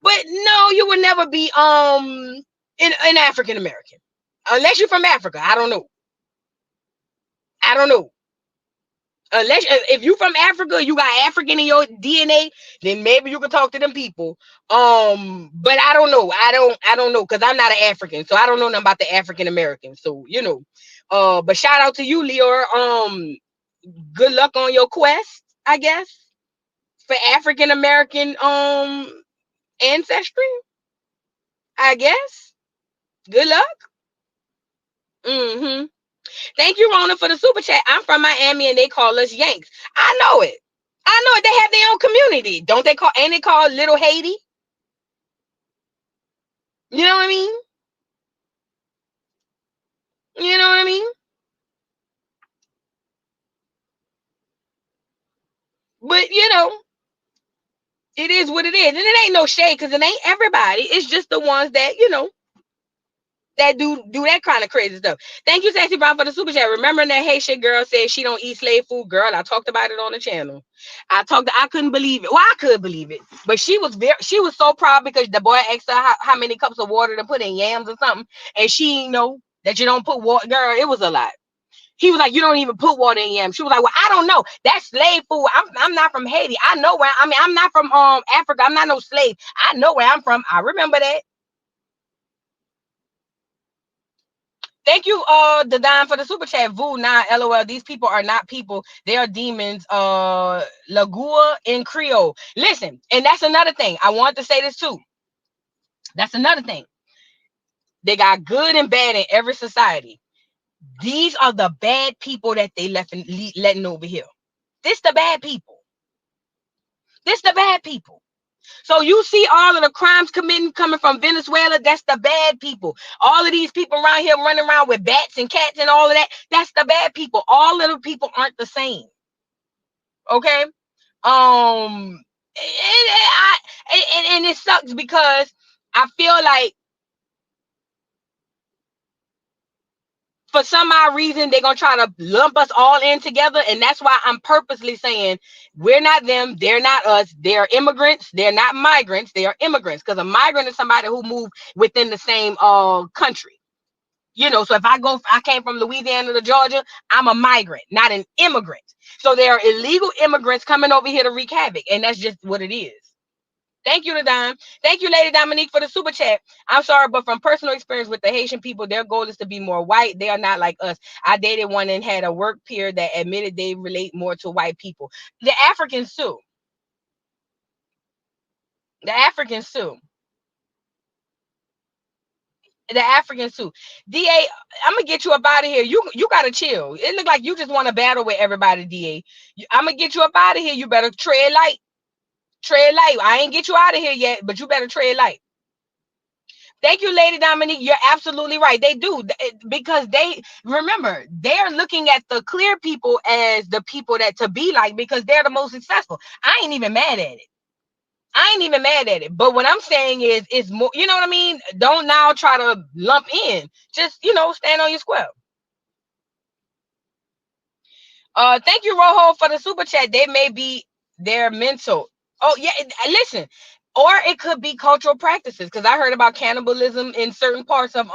But no, you would never be an African American unless you're from Africa. I don't know. Unless if you from Africa, you got African in your DNA, then maybe you can talk to them people. But I don't know. I don't know, because I'm not an African, so I don't know nothing about the African Americans. So but shout out to you, Leor. Good luck on your quest, I guess, for African American ancestry. I guess. Good luck. Mm-hmm. Thank you, Rona, for the super chat. I'm from Miami and they call us Yanks. I know it. They have their own community. Don't they call, ain't they called Little Haiti? You know what I mean? You know what I mean? But it is what it is. And it ain't no shade because it ain't everybody. It's just the ones that, that do that kind of crazy stuff. Thank you, Sassy Brown, for the super chat. Remember that Haitian girl said she don't eat slave food? Girl, I talked about it on the channel. I couldn't believe it. Well, I could believe it. But she was so proud because the boy asked her how many cups of water to put in yams or something. And she didn't know that you don't put water. Girl, it was a lot. He was like, you don't even put water in yams. She was like, well, I don't know. That's slave food. I'm not from Haiti. I know where. I mean, I'm not from Africa. I'm not no slave. I know where I'm from. I remember that. Thank you, the dime for the super chat. Vu, nah, lol. These people are not people. They are demons. Lagua in Creole. Listen, and that's another thing. I want to say this too. That's another thing. They got good and bad in every society. These are the bad people that they letting over here. This the bad people. This the bad people. So you see all of the crimes coming from Venezuela. That's the bad people. All of these people around here running around with bats and cats and all of that. That's the bad people. All of the people aren't the same. Okay. And it sucks because I feel like for some odd reason they're gonna try to lump us all in together, and that's why I'm purposely saying we're not them, they're not us, they're immigrants, they're not migrants, they are immigrants, because a migrant is somebody who moved within the same country. So if I came from Louisiana to Georgia, I'm a migrant, not an immigrant. So there are illegal immigrants coming over here to wreak havoc, and that's just what it is. Thank you, Ladon. Thank you, Lady Dominique, for the super chat. I'm sorry, but from personal experience with the Haitian people, their goal is to be more white. They are not like us. I dated one and had a work peer that admitted they relate more to white people. The Africans too. The Africans too. The Africans too. DA, I'm gonna get you up out of here. You gotta chill. It look like you just want to battle with everybody, DA. I'm gonna get you up out of here. You better tread light. Tread light. I ain't get you out of here yet, but you better tread light. Thank you, Lady Dominique. You're absolutely right. They do, because they're looking at the clear people as the people that to be like, because they're the most successful. I ain't even mad at it. But what I'm saying is, it's more, you know what I mean? Don't now try to lump in. Just, stand on your square. Thank you, Rojo, for the super chat. They may be their mental. Oh, yeah, listen. Or it could be cultural practices, because I heard about cannibalism in certain parts of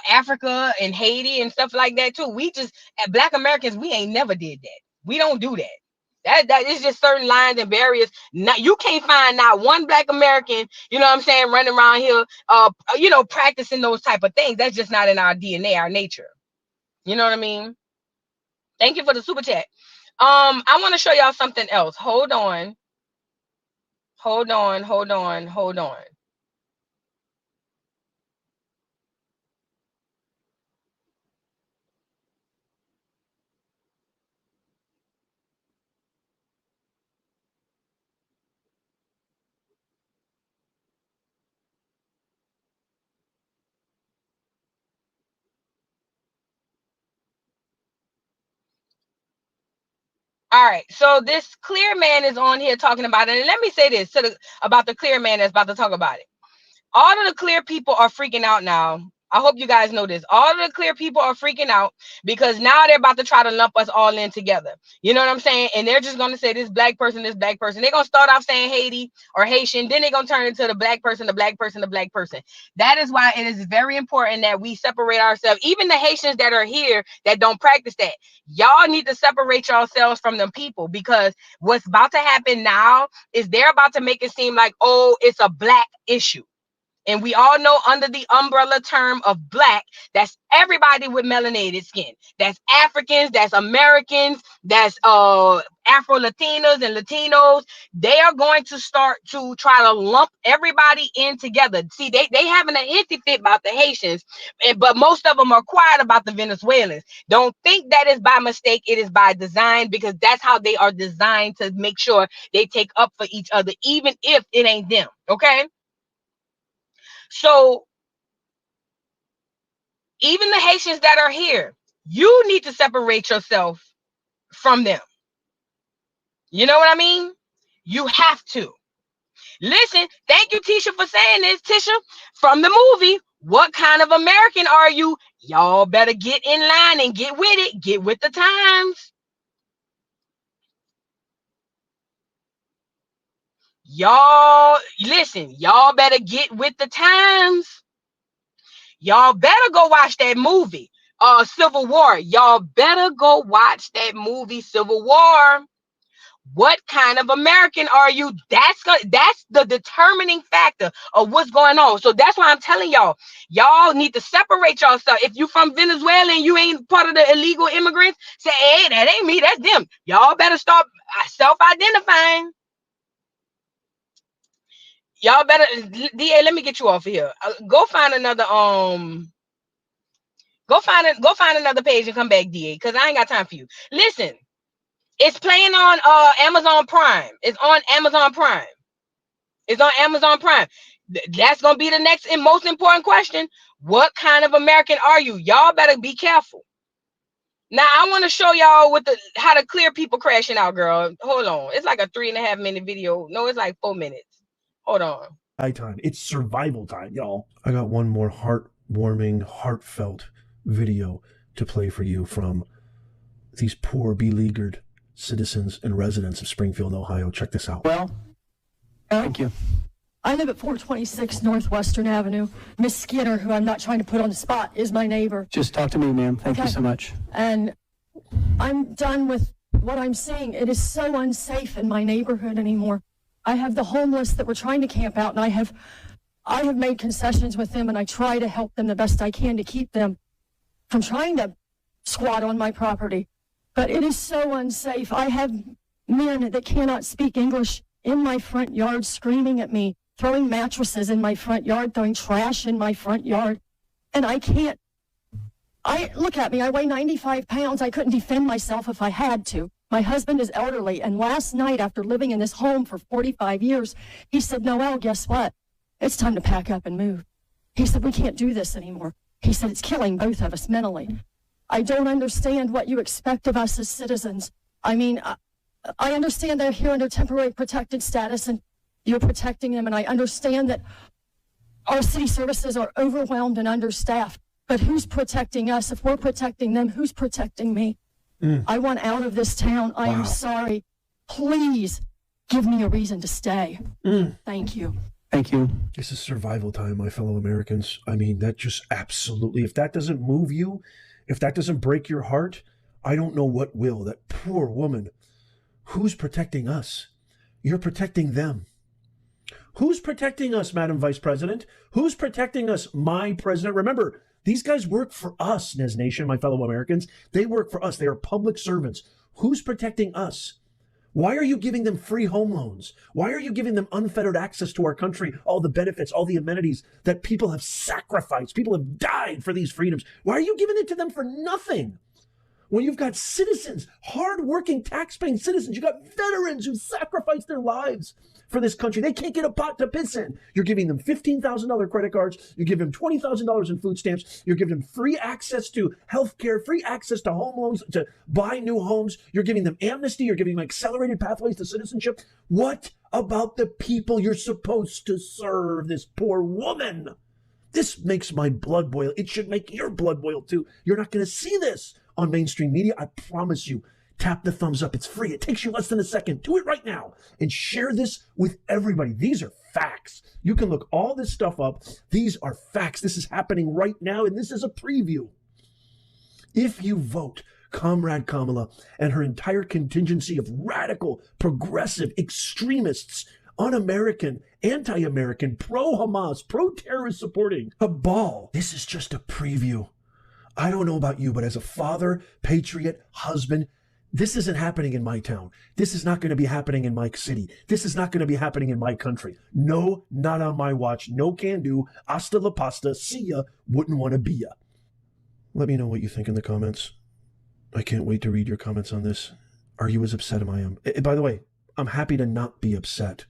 Africa and Haiti and stuff like that too. We just, Black Americans, we ain't never did that. We don't do that. That is just certain lines and barriers. Not, you can't find not one Black American, you know what I'm saying, running around here, practicing those type of things. That's just not in our DNA, our nature. You know what I mean? Thank you for the super chat. I want to show y'all something else. Hold on. All right, so this clear man is on here talking about it. And let me say this about the clear man that's about to talk about it. All of the clear people are freaking out now. I hope you guys know this. All of the clear people are freaking out because now they're about to try to lump us all in together. You know what I'm saying? And they're just going to say this black person, this black person. They're going to start off saying Haiti or Haitian. Then they're going to turn into the black person, the black person, the black person. That is why it is very important that we separate ourselves. Even the Haitians that are here that don't practice that. Y'all need to separate yourselves from them people, because what's about to happen now is they're about to make it seem like, oh, it's a black issue. And we all know under the umbrella term of black, that's everybody with melanated skin. That's Africans, that's Americans, that's Afro-Latinos and Latinos. They are going to start to try to lump everybody in together. See, they having an hissy fit about the Haitians, but most of them are quiet about the Venezuelans. Don't think that is by mistake. It is by design, because that's how they are designed, to make sure they take up for each other, even if it ain't them. Okay? So even the Haitians that are here, you need to separate yourself from them. You know what I mean? You have to. Listen, thank you, Tisha, for saying this. Tisha, from the movie, What Kind of American Are You? Y'all better get in line and get with it. Get with the times. Y'all, listen, y'all better get with the times. Y'all better go watch that movie, Civil War. Y'all better go watch that movie, Civil War. What kind of American are you? That's the determining factor of what's going on. So that's why I'm telling y'all need to separate yourself. If you from Venezuela and you ain't part of the illegal immigrants, say, hey, that ain't me, that's them. Y'all better start self-identifying. Y'all better, DA, let me get you off of here. Go find another go find another page and come back, DA, because I ain't got time for you. Listen, it's playing on Amazon Prime. It's on Amazon Prime. It's on Amazon Prime. That's gonna be the next and most important question. What kind of American are you? Y'all better be careful. Now I want to show y'all how to clear people crashing out, girl. Hold on. It's like a 3.5 minute video. No, it's like 4 minutes. Hold on. Time. It's survival time, y'all. I got one more heartwarming, heartfelt video to play for you from these poor beleaguered citizens and residents of Springfield, Ohio. Check this out. Well, thank you. I live at 426 Northwestern Avenue. Miss Skinner, who I'm not trying to put on the spot, is my neighbor. Just talk to me, ma'am. Thank you so much. And I'm done with what I'm seeing. It is so unsafe in my neighborhood anymore. I have the homeless that were trying to camp out, and I have made concessions with them, and I try to help them the best I can to keep them from trying to squat on my property. But it is so unsafe. I have men that cannot speak English in my front yard screaming at me, throwing mattresses in my front yard, throwing trash in my front yard. And I can't. Look at me. I weigh 95 pounds. I couldn't defend myself if I had to. My husband is elderly. And last night, after living in this home for 45 years, he said, Noelle, guess what? It's time to pack up and move. He said, we can't do this anymore. He said, it's killing both of us mentally. I don't understand what you expect of us as citizens. I mean, I understand they're here under temporary protected status and you're protecting them. And I understand that our city services are overwhelmed and understaffed. But who's protecting us? If we're protecting them, who's protecting me? I want out of this town. I am sorry. Please give me a reason to stay. Thank you. Thank you. This is survival time, my fellow Americans. I mean, that just absolutely, if that doesn't move you, if that doesn't break your heart, I don't know what will. That poor woman. Who's protecting us? You're protecting them. Who's protecting us, Madam Vice President? Who's protecting us, my president? Remember, these guys work for us, Nez Nation, my fellow Americans. They work for us. They are public servants. Who's protecting us? Why are you giving them free home loans? Why are you giving them unfettered access to our country, all the benefits, all the amenities that people have sacrificed? People have died for these freedoms. Why are you giving it to them for nothing? When you've got citizens, hardworking, tax-paying citizens, you've got veterans who sacrificed their lives for this country. They can't get a pot to piss in. You're giving them $15,000 credit cards. You give them $20,000 in food stamps. You're giving them free access to health care, free access to home loans, to buy new homes. You're giving them amnesty. You're giving them accelerated pathways to citizenship. What about the people you're supposed to serve? This poor woman. This makes my blood boil. It should make your blood boil too. You're not going to see this on mainstream media. I promise you. Tap the thumbs up. It's free. It takes you less than a second. Do it right now and share this with everybody. These are facts. You can look all this stuff up. These are facts. This is happening right now, and this is a preview. If you vote Comrade Kamala and her entire contingency of radical, progressive extremists, un-American, anti-American, pro-Hamas, pro-terrorist supporting cabal, this is just a preview. I don't know about you, but as a father, patriot, husband, this isn't happening in my town. This is not going to be happening in my city. This is not going to be happening in my country. No, not on my watch. No can do. Hasta la pasta. See ya. Wouldn't want to be ya. Let me know what you think in the comments. I can't wait to read your comments on this. Are you as upset as I am? By the way, I'm happy to not be upset.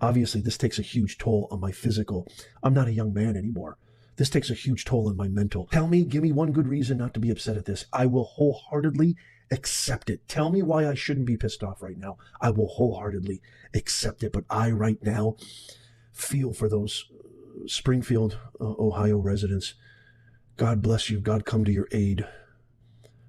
Obviously, this takes a huge toll on my physical. I'm not a young man anymore. This takes a huge toll on my mental. Tell me, give me one good reason not to be upset at this. I will wholeheartedly accept it. Tell me why I shouldn't be pissed off right now. I will wholeheartedly accept it. But I right now feel for those Springfield, Ohio residents. God bless you. God come to your aid.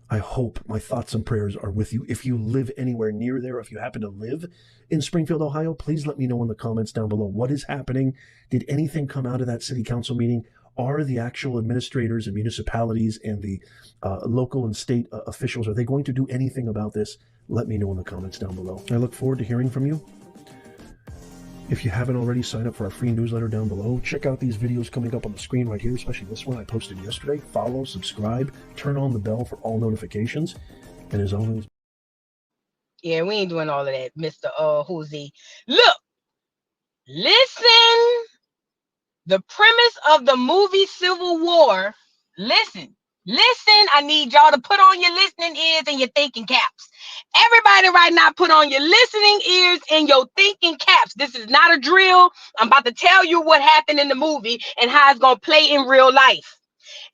I hope my thoughts and prayers are with you. If you live anywhere near there, if you happen to live in Springfield, Ohio, please let me know in the comments down below. What is happening? Did anything come out of that city council meeting? Are the actual administrators and municipalities and the local and state officials, are they going to do anything about this? Let me know in the comments down below. I look forward to hearing from you. If you haven't already, sign up for our free newsletter down below. Check out these videos coming up on the screen right here, especially this one I posted yesterday. Follow, subscribe, turn on the bell for all notifications. And as always... Yeah, we ain't doing all of that, Mr. Hoosie. Look, listen. The premise of the movie Civil War, listen, I need y'all to put on your listening ears and your thinking caps. Everybody right now, put on your listening ears and your thinking caps. This is not a drill. I'm about to tell you what happened in the movie and how it's going to play in real life.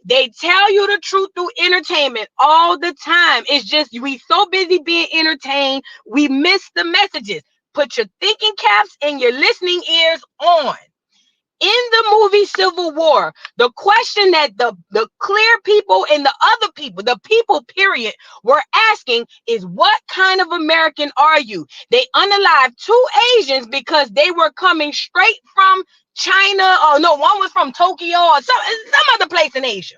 They tell you the truth through entertainment all the time. It's just we so busy being entertained, we miss the messages. Put your thinking caps and your listening ears on. In the movie Civil War, the question that the clear people and the other people, the people period, were asking is, what kind of American are you? They unalived 2 Asians because they were coming straight from China. Oh no, one was from Tokyo or some other place in Asia.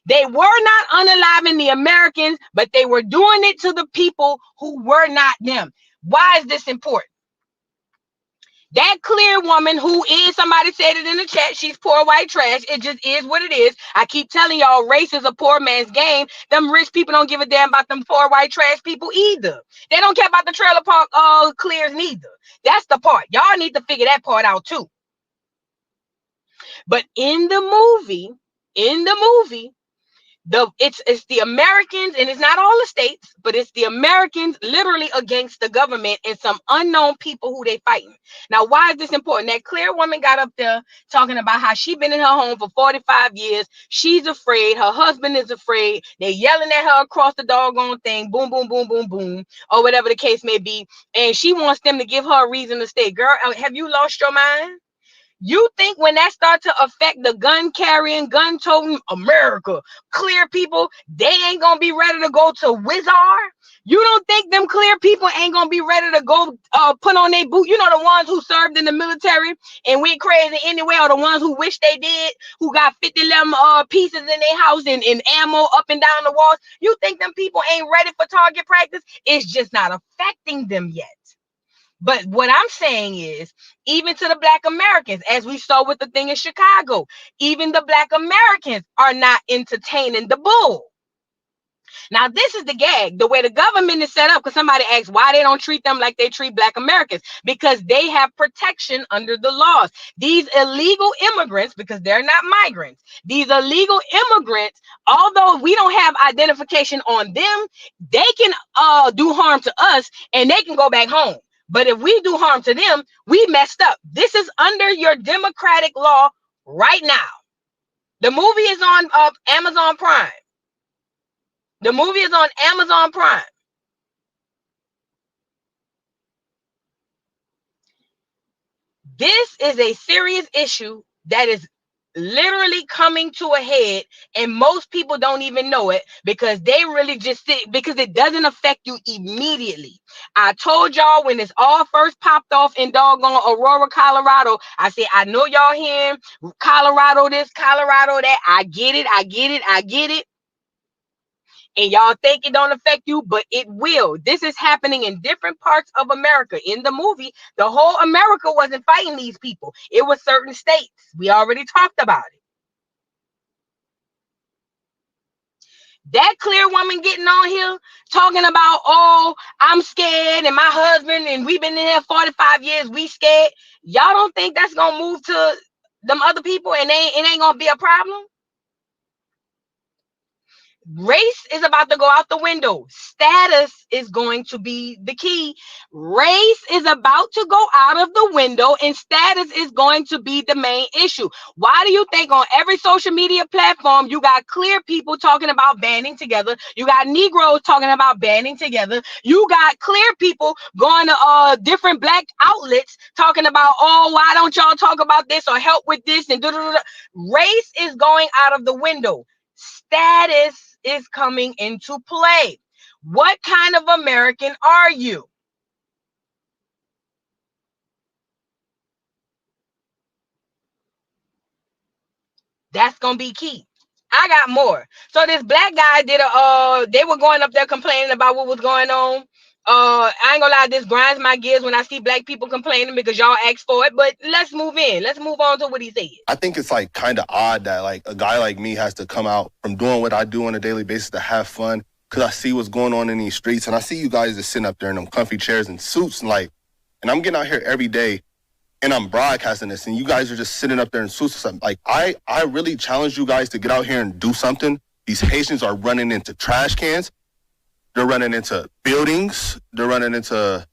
They were not unaliving the Americans, but they were doing it to the people who were not them. Why is this important? That clear woman, who is, somebody said it in the chat, she's poor white trash. It just is what it is. I keep telling y'all, race is a poor man's game. Them rich people don't give a damn about them poor white trash people either. They don't care about the trailer park clears neither. That's the part. Y'all need to figure that part out too. But in the movie, it's the Americans, and it's not all the states, but it's the Americans literally against the government and some unknown people who they fighting. Now, why is this important? That clear woman got up there talking about how she been in her home for 45 years. She's afraid. Her husband is afraid. They're yelling at her across the doggone thing. Boom, boom, boom, boom, boom, or whatever the case may be. And she wants them to give her a reason to stay. Girl, have you lost your mind? You think when that starts to affect the gun carrying, gun toting America, clear people, they ain't gonna be ready to go to Wizard? You don't think them clear people ain't gonna be ready to go put on their boot? You know, the ones who served in the military and went crazy anyway, or the ones who wish they did, who got 50 pieces in their house and ammo up and down the walls. You think them people ain't ready for target practice? It's just not affecting them yet. But what I'm saying is, even to the Black Americans, as we saw with the thing in Chicago, even the Black Americans are not entertaining the bull. Now, this is the gag, the way the government is set up, because somebody asked why they don't treat them like they treat Black Americans, because they have protection under the laws. These illegal immigrants, because they're not migrants, these illegal immigrants, although we don't have identification on them, they can do harm to us and they can go back home. But if we do harm to them, we messed up. This is under your democratic law right now. The movie is on Amazon Prime. The movie is on Amazon Prime. This is a serious issue that is literally coming to a head, and most people don't even know it because they really just sit, because it doesn't affect you immediately. I told y'all when this all first popped off in doggone Aurora, Colorado, I said, I know y'all hearing Colorado this, Colorado that. I get it. And y'all think it don't affect you, but it will. This is happening in different parts of America. In the movie, the whole America wasn't fighting these people. It was certain states. We already talked about it. That clear woman getting on here talking about, oh, I'm scared and my husband and we've been in here 45 years, we scared. Y'all don't think that's going to move to them other people and it ain't going to be a problem? Race is about to go out the window. Status is going to be the key. Race is about to go out of the window, and status is going to be the main issue. Why do you think on every social media platform you got clear people talking about banding together? You got Negroes talking about banding together. You got clear people going to different black outlets talking about, oh, why don't y'all talk about this or help with this and da-da-da-da. Race is going out of the window. Status is coming into play. What kind of American are you? That's gonna be key. I got more. So this black guy did they were going up there complaining about what was going on. I ain't gonna lie, this grinds my gears when I see black people complaining because y'all asked for it. But let's move in. Let's move on to what he said. I think it's like kind of odd that like a guy like me has to come out from doing what I do on a daily basis to have fun because I see what's going on in these streets and I see you guys just sitting up there in them comfy chairs and suits and I'm getting out here every day and I'm broadcasting this and you guys are just sitting up there in suits or something. Like I really challenge you guys to get out here and do something. These Haitians are running into trash cans. They're running into buildings. They're running into,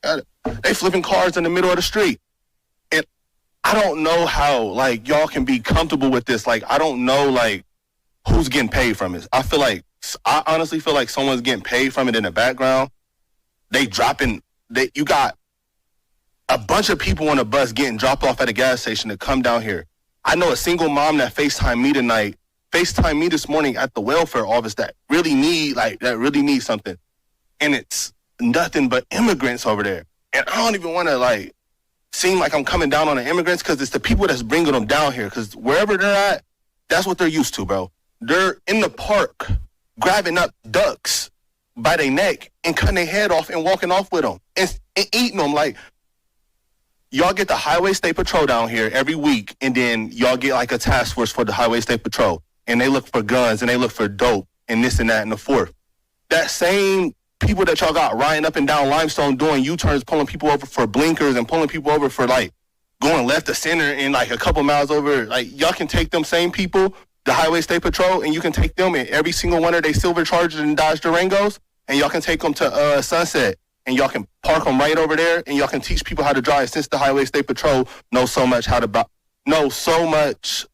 they flipping cars in the middle of the street. And I don't know how, like, y'all can be comfortable with this. Like, I don't know, like, who's getting paid from it. I honestly feel like someone's getting paid from it in the background. You got a bunch of people on a bus getting dropped off at a gas station to come down here. I know a single mom that FaceTimed me this morning at the welfare office that really need something. And it's nothing but immigrants over there. And I don't even want to seem like I'm coming down on the immigrants because it's the people that's bringing them down here. Because wherever they're at, that's what they're used to, bro. They're in the park grabbing up ducks by their neck and cutting their head off and walking off with them and eating them. Like, y'all get the Highway State Patrol down here every week, and then y'all get like a task force for the Highway State Patrol. And they look for guns, and they look for dope, and this and that and the fourth. That same people that y'all got riding up and down Limestone doing U-turns, pulling people over for blinkers and pulling people over for, going left to center and, a couple miles over. Y'all can take them same people, the Highway State Patrol, and you can take them in every single one of their silver Chargers and Dodge Durangos, and y'all can take them to Sunset, and y'all can park them right over there, and y'all can teach people how to drive since the Highway State Patrol knows so much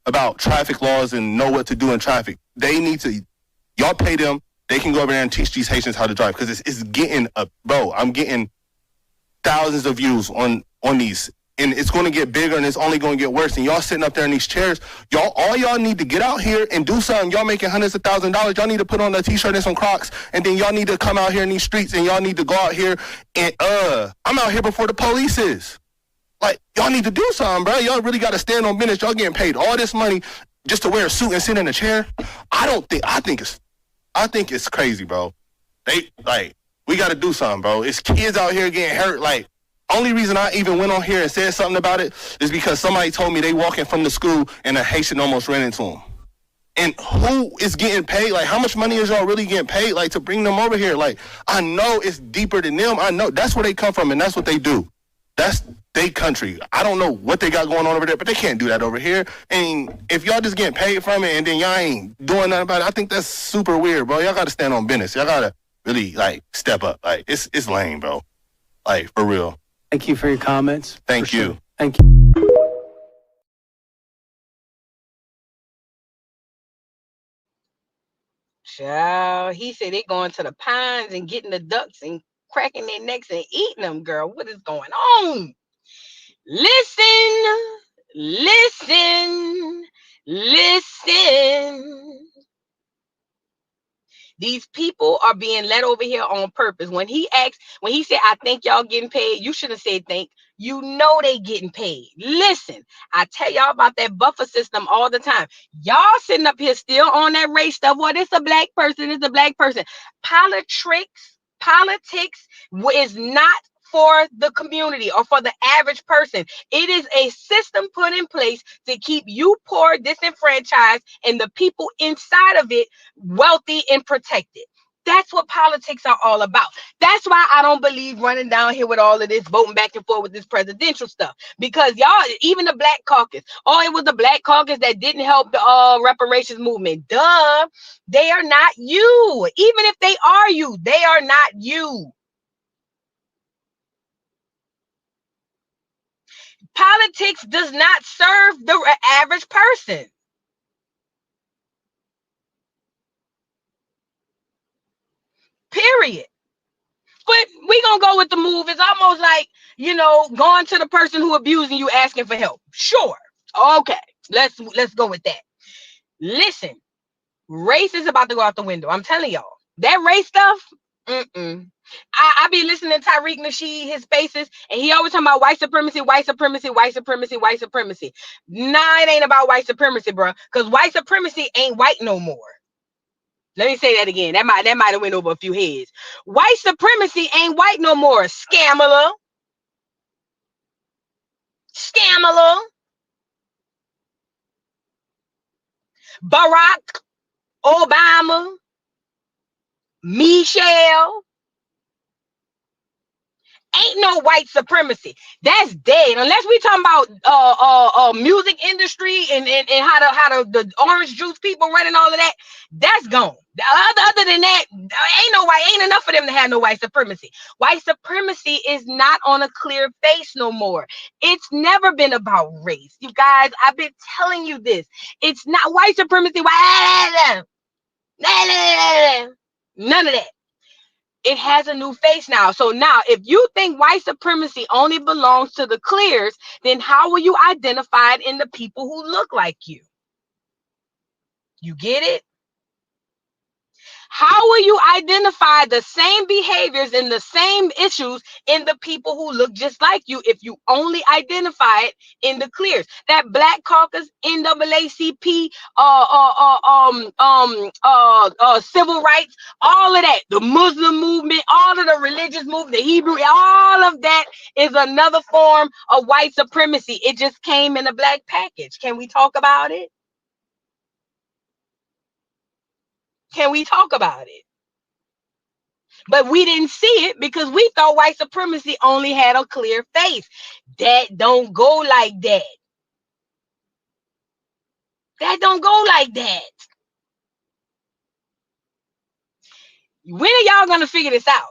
about traffic laws and know what to do in traffic. They need to, y'all pay them, they can go over there and teach these Haitians how to drive because it's getting I'm getting thousands of views on these, and it's going to get bigger and it's only going to get worse. And y'all sitting up there in these chairs, all y'all need to get out here and do something. Y'all making hundreds of thousands of dollars. Y'all need to put on a t-shirt and some Crocs, and then y'all need to come out here in these streets and y'all need to go out here and I'm out here before the police is. Y'all need to do something, bro. Y'all really got to stand on business. Y'all getting paid all this money just to wear a suit and sit in a chair. I think it's crazy, bro. We got to do something, bro. It's kids out here getting hurt. Only reason I even went on here and said something about it is because somebody told me they walking from the school and a Haitian almost ran into them. And who is getting paid? How much money is y'all really getting paid, to bring them over here? I know it's deeper than them. I know that's where they come from and that's what they do. That's their country. I don't know what they got going on over there, but they can't do that over here. And if y'all just getting paid from it and then y'all ain't doing nothing about it, I think that's super weird, bro. Y'all got to stand on business. Y'all got to really, step up. It's lame, bro. For real. Thank you for your comments. Thank you. Sure. Thank you. Child, he said they going to the pines and getting the ducks and cracking their necks and eating them, girl. What is going on? Listen. These people are being led over here on purpose. When he said, I think y'all getting paid, you should have said thank. You know they getting paid. Listen, I tell y'all about that buffer system all the time. Y'all sitting up here still on that race stuff. Well, it's a black person. It's a black person. Politics is not for the community or for the average person. It is a system put in place to keep you poor, disenfranchised, and the people inside of it wealthy and protected. That's what politics are all about. That's why I don't believe running down here with all of this voting back and forth with this presidential stuff. Because y'all, even the Black Caucus, oh, it was the Black Caucus that didn't help the reparations movement. Duh, they are not you. Even if they are you, they are not you. Politics does not serve the average person. Period. But we gonna go with the move. It's almost like, going to the person who abusing you, asking for help. Sure. Okay. Let's go with that. Listen, race is about to go out the window. I'm telling y'all. That race stuff, I be listening to Tariq Nasheed, his faces, and he always talking about white supremacy, white supremacy, white supremacy, white supremacy. Nah, it ain't about white supremacy, bro. Because white supremacy ain't white no more. Let me say that again. That might have went over a few heads. White supremacy ain't white no more. Scammer. Barack Obama. Michelle. Ain't no white supremacy. That's dead. Unless we talking about music industry and how the orange juice people running all of that, that's gone. Other than that, ain't enough for them to have no white supremacy. White supremacy is not on a clear face no more. It's never been about race. You guys, I've been telling you this. It's not white supremacy. None of that. It has a new face now. So now, if you think white supremacy only belongs to the clears, then how will you identify it in the people who look like you? You get it? How will you identify the same behaviors and the same issues in the people who look just like you if you only identify it in the clears? That Black Caucus, NAACP, civil rights, all of that, the Muslim movement, all of the religious movement, the Hebrew, all of that is another form of white supremacy. It just came in a black package. Can we talk about it? Can we talk about it? But we didn't see it because we thought white supremacy only had a clear face. That don't go like that. That don't go like that. When are y'all gonna figure this out?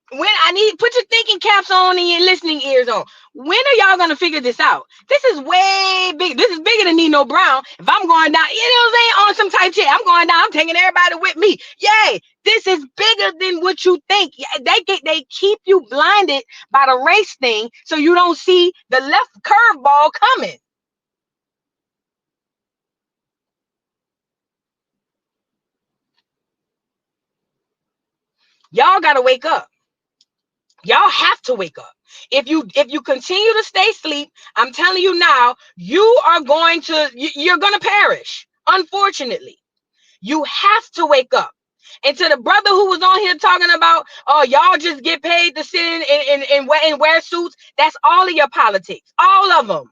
Put your thinking caps on and your listening ears on. When are y'all gonna figure this out? This is way big. This is bigger than Nino Brown. If I'm going down, on some type shit, I'm going down. I'm taking everybody with me. Yay! This is bigger than what you think. They keep you blinded by the race thing, so you don't see the left curveball coming. Y'all gotta wake up. Y'all have to wake up. If you continue to stay asleep, I'm telling you now, you're going to perish. Unfortunately, you have to wake up. And to the brother who was on here talking about, y'all just get paid to sit and wear suits. That's all of your politics, all of them.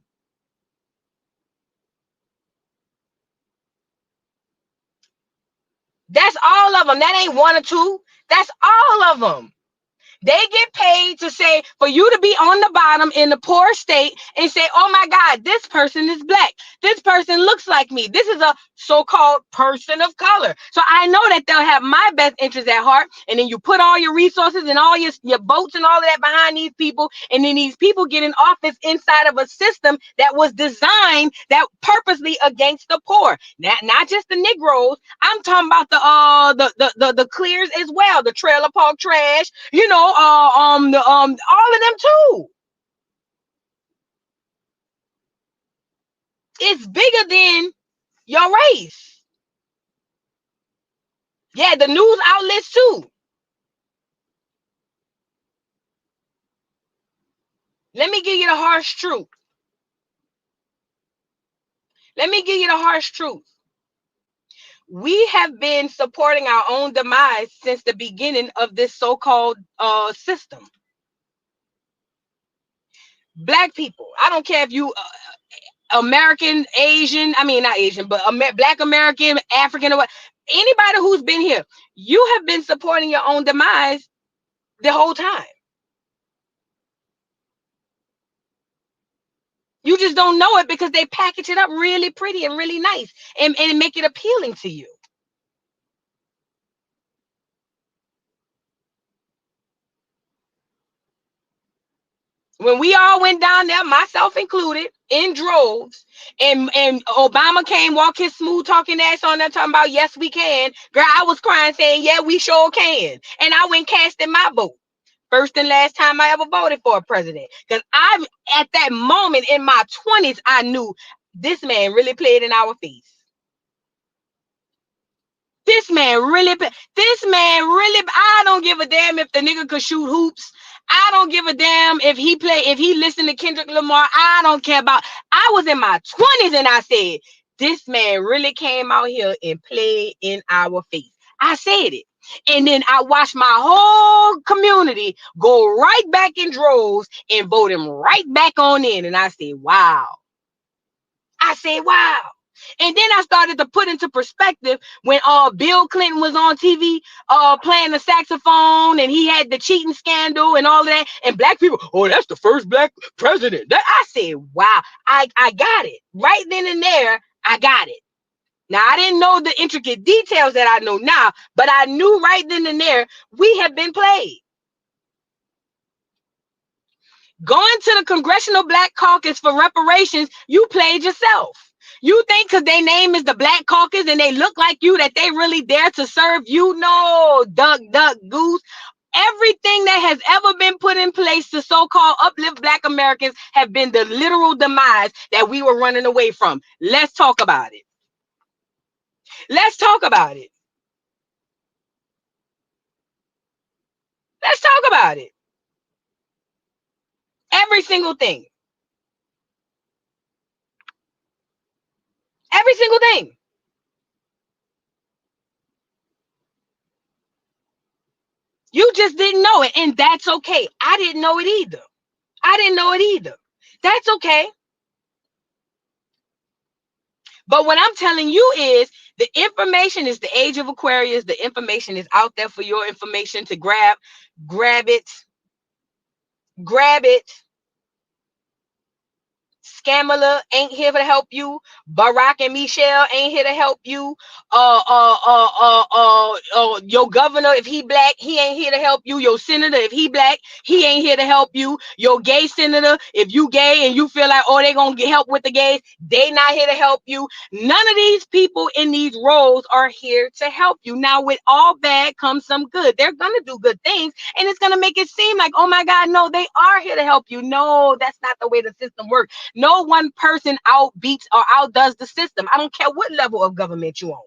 That's all of them. That ain't one or two. That's all of them. They get paid to say, for you to be on the bottom in the poor state and say, oh my God, this person is black. This person looks like me. This is a so-called person of color. So I know that they'll have my best interest at heart. And then you put all your resources and all your votes and all of that behind these people. And then these people get in office inside of a system that was designed that purposely against the poor. Not just the Negroes. I'm talking about the clears as well. The trailer park trash, all of them too. It's bigger than your race. Yeah, the news outlets too. Let me give you the harsh truth. We have been supporting our own demise since the beginning of this so-called system. Black people, I don't care if you American, Asian, I mean not Asian, but Black American, African, or what. Anybody who's been here, you have been supporting your own demise the whole time. You just don't know it because they package it up really pretty and really nice and make it appealing to you. When we all went down there, myself included, in droves, and Obama came, walk his smooth talking ass on there talking about, yes, we can. Girl, I was crying saying, yeah, we sure can. And I went casting my vote. First and last time I ever voted for a president. Because at that moment in my 20s, I knew this man really played in our face. This man really, I don't give a damn if the nigga could shoot hoops. I don't give a damn if he listened to Kendrick Lamar. I don't care about, I was in my 20s and I said, this man really came out here and played in our face. I said it. And then I watched my whole community go right back in droves and vote him right back on in. And I said, wow. And then I started to put into perspective when Bill Clinton was on TV playing the saxophone and he had the cheating scandal and all of that. And black people, oh, that's the first black president. I said, wow, I got it. Right then and there, I got it. Now, I didn't know the intricate details that I know now, but I knew right then and there, we have been played. Going to the Congressional Black Caucus for reparations, you played yourself. You think because their name is the Black Caucus and they look like you that they really dare to serve you? No, duck, goose. Everything that has ever been put in place to so-called uplift Black Americans have been the literal demise that we were running away from. Let's talk about it. Let's talk about it. Let's talk about it. Every single thing. Every single thing. You just didn't know it, and that's okay. I didn't know it either. That's okay. But what I'm telling you is the information is the age of Aquarius. The information is out there for your information to grab. Grab it. Scamala ain't here to help you. Barack and Michelle ain't here to help you. Your governor, if he black, he ain't here to help you. Your senator, if he black, he ain't here to help you. Your gay senator, if you gay and you feel like, oh, they gonna get help with the gays, they not here to help you. None of these people in these roles are here to help you. Now, with all bad comes some good. They're gonna do good things, and it's gonna make it seem like, oh my God, no, they are here to help you. No, that's not the way the system works. No one person outbeats or outdoes the system. I don't care what level of government you on.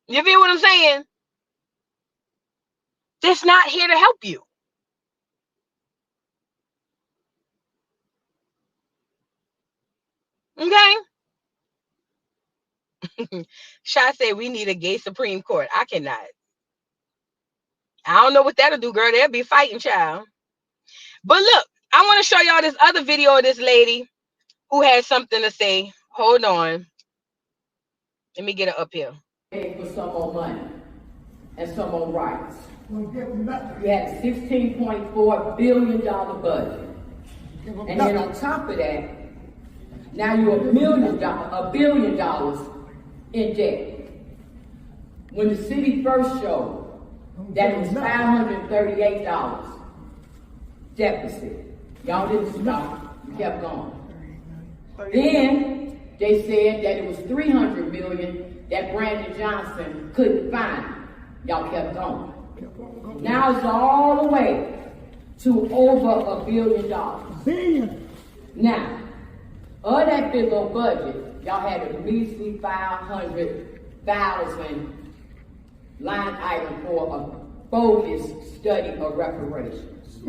You feel what I'm saying? That's not here to help you. Okay? Shy said we need a gay Supreme Court. I cannot. I don't know what that'll do, girl. They'll be fighting, child. But look, I want to show y'all this other video of this lady who had something to say. Hold on. Let me get her up here. For some more money and some more rights. You had a $16.4 billion budget. And then on top of that, now you're $1 billion in debt. When the city first showed that it was $538 deficit, y'all didn't stop, you kept going. Then they said that it was $300 million that Brandon Johnson couldn't find. Y'all kept going. Now it's all the way to over $1 billion. Now, of that big old budget, y'all had a measly 500,000 line item for a bogus study of reparations.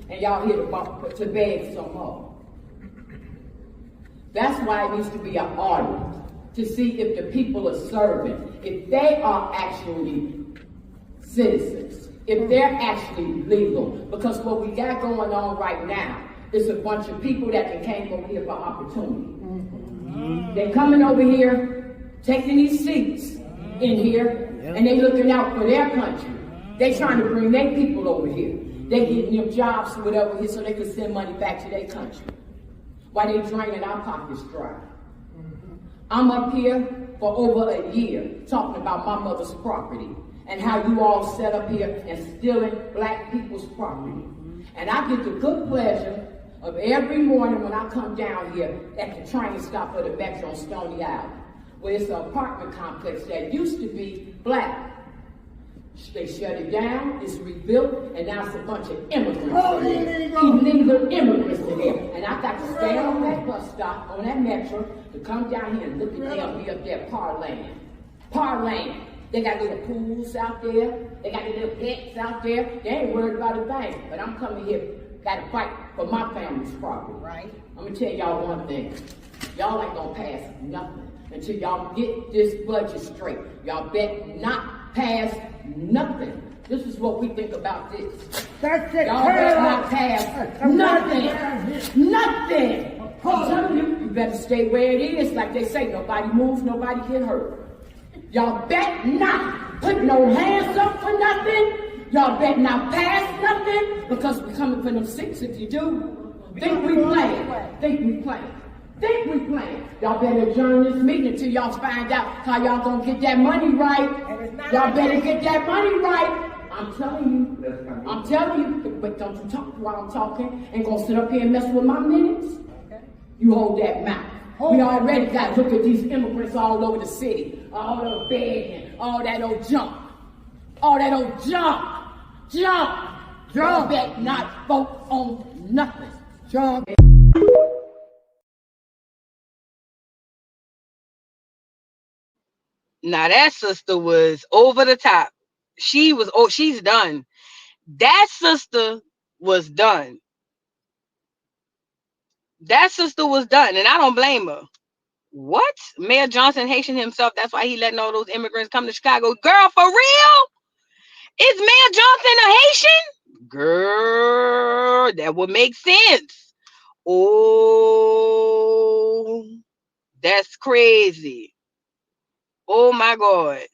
And y'all here to beg some more. That's why it needs to be an audit to see if the people are serving, if they are actually citizens, if they're actually legal. Because what we got going on right now It's a bunch of people that came over here for opportunity. They're coming over here, taking these seats in here, and they looking out for their country. They trying to bring their people over here. They getting them jobs or whatever here so they can send money back to their country. While they draining our pockets dry. I'm up here for over a year talking about my mother's property and how you all set up here and stealing black people's property. And I get the good pleasure of every morning when I come down here at the train stop for the Metro on Stony Island, where it's an apartment complex that used to be black. They shut it down, it's rebuilt, and now it's a bunch of immigrants. Illegal immigrants in here. And I got to stay on that bus stop, on that Metro, to come down here and look at them be up there parlaying. Parlaying. They got little pools out there. They got little pets out there. They ain't worried about a thing. But I'm coming here, got to fight for my family's property. Right? I'm going to tell y'all one thing. Y'all ain't going to pass nothing until y'all get this budget straight. Y'all bet not pass nothing. This is what we think about this. That's it. Y'all better not pass nothing. Nothing. I'm telling you, you better stay where it is. Like they say, nobody moves, nobody get hurt. Y'all bet not put no hands up for nothing. Y'all bet not pass nothing because we're coming for them seats if you do. Think we playing. Think we playing. Think we playing. Y'all better adjourn this meeting until y'all find out how y'all gonna get that money right. Y'all better get that money right. I'm telling you, but don't you talk while I'm talking and gonna sit up here and mess with my minutes? You hold that mouth. We already got to look at these immigrants all over the city, all over begging, all that old junk. All that old junk. Y'all bet not vote on nothing. Junk. Now that sister was over the top. She's done. That sister was done. That sister was done, and I don't blame her. What? Mayor Johnson, Haitian himself, that's why he letting all those immigrants come to Chicago. Girl, for real? Is Mayor Johnson a Haitian? Girl, that would make sense. Oh, that's crazy. Oh my God.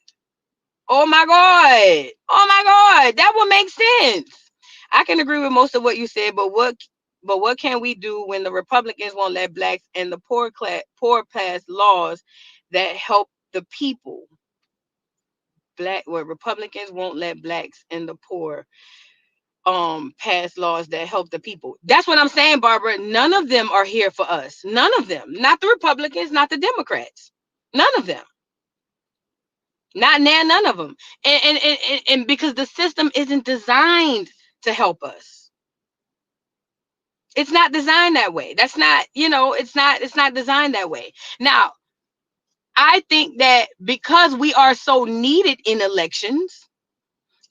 Oh my God. Oh my God. That would make sense. I can agree with most of what you said, but what can we do when the Republicans won't let blacks and the poor pass laws that help the people? Republicans won't let blacks and the poor pass laws that help the people. That's what I'm saying, Barbara. None of them are here for us. None of them. Not the Republicans, not the Democrats. None of them. Not now, none of them. And because the system isn't designed to help us. It's not designed that way. That's not, it's not designed that way. Now, I think that because we are so needed in elections,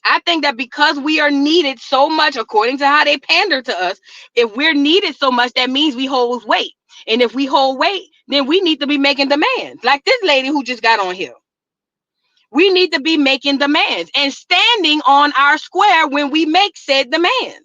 I think that because we are needed so much, according to how they pander to us, if we're needed so much, that means we hold weight. And if we hold weight, then we need to be making demands. Like this lady who just got on here. We need to be making demands and standing on our square when we make said demands.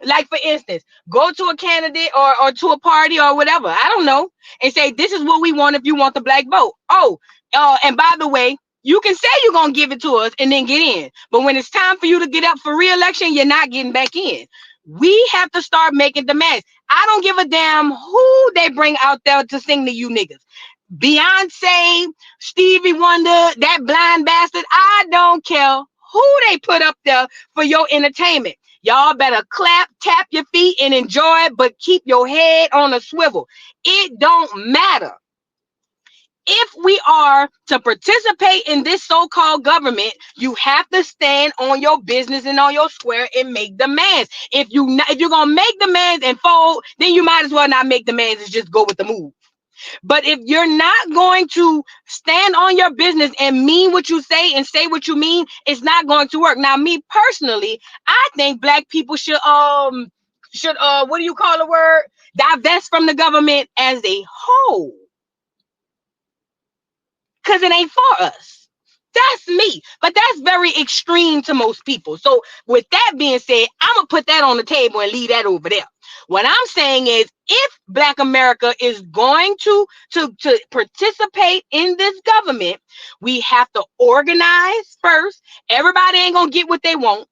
Like, for instance, go to a candidate or to a party or whatever, I don't know, and say, this is what we want if you want the black vote. Oh, and by the way, you can say you're going to give it to us and then get in. But when it's time for you to get up for re-election, you're not getting back in. We have to start making demands. I don't give a damn who they bring out there to sing to you niggas. Beyonce, Stevie Wonder, that blind bastard. I don't care who they put up there for your entertainment. Y'all better clap, tap your feet and enjoy it, but keep your head on a swivel. It don't matter. If we are to participate in this so-called government, you have to stand on your business and on your square and make demands. If you're going to make demands and fold, then you might as well not make demands and just go with the move. But if you're not going to stand on your business and mean what you say and say what you mean, it's not going to work. Now, me personally, I think black people should what do you call the word? Divest from the government as a whole. Because it ain't for us. That's me. But that's very extreme to most people. So with that being said, I'm going to put that on the table and leave that over there. What I'm saying is, if Black America is going to participate in this government, we have to organize first. Everybody ain't gonna get what they want.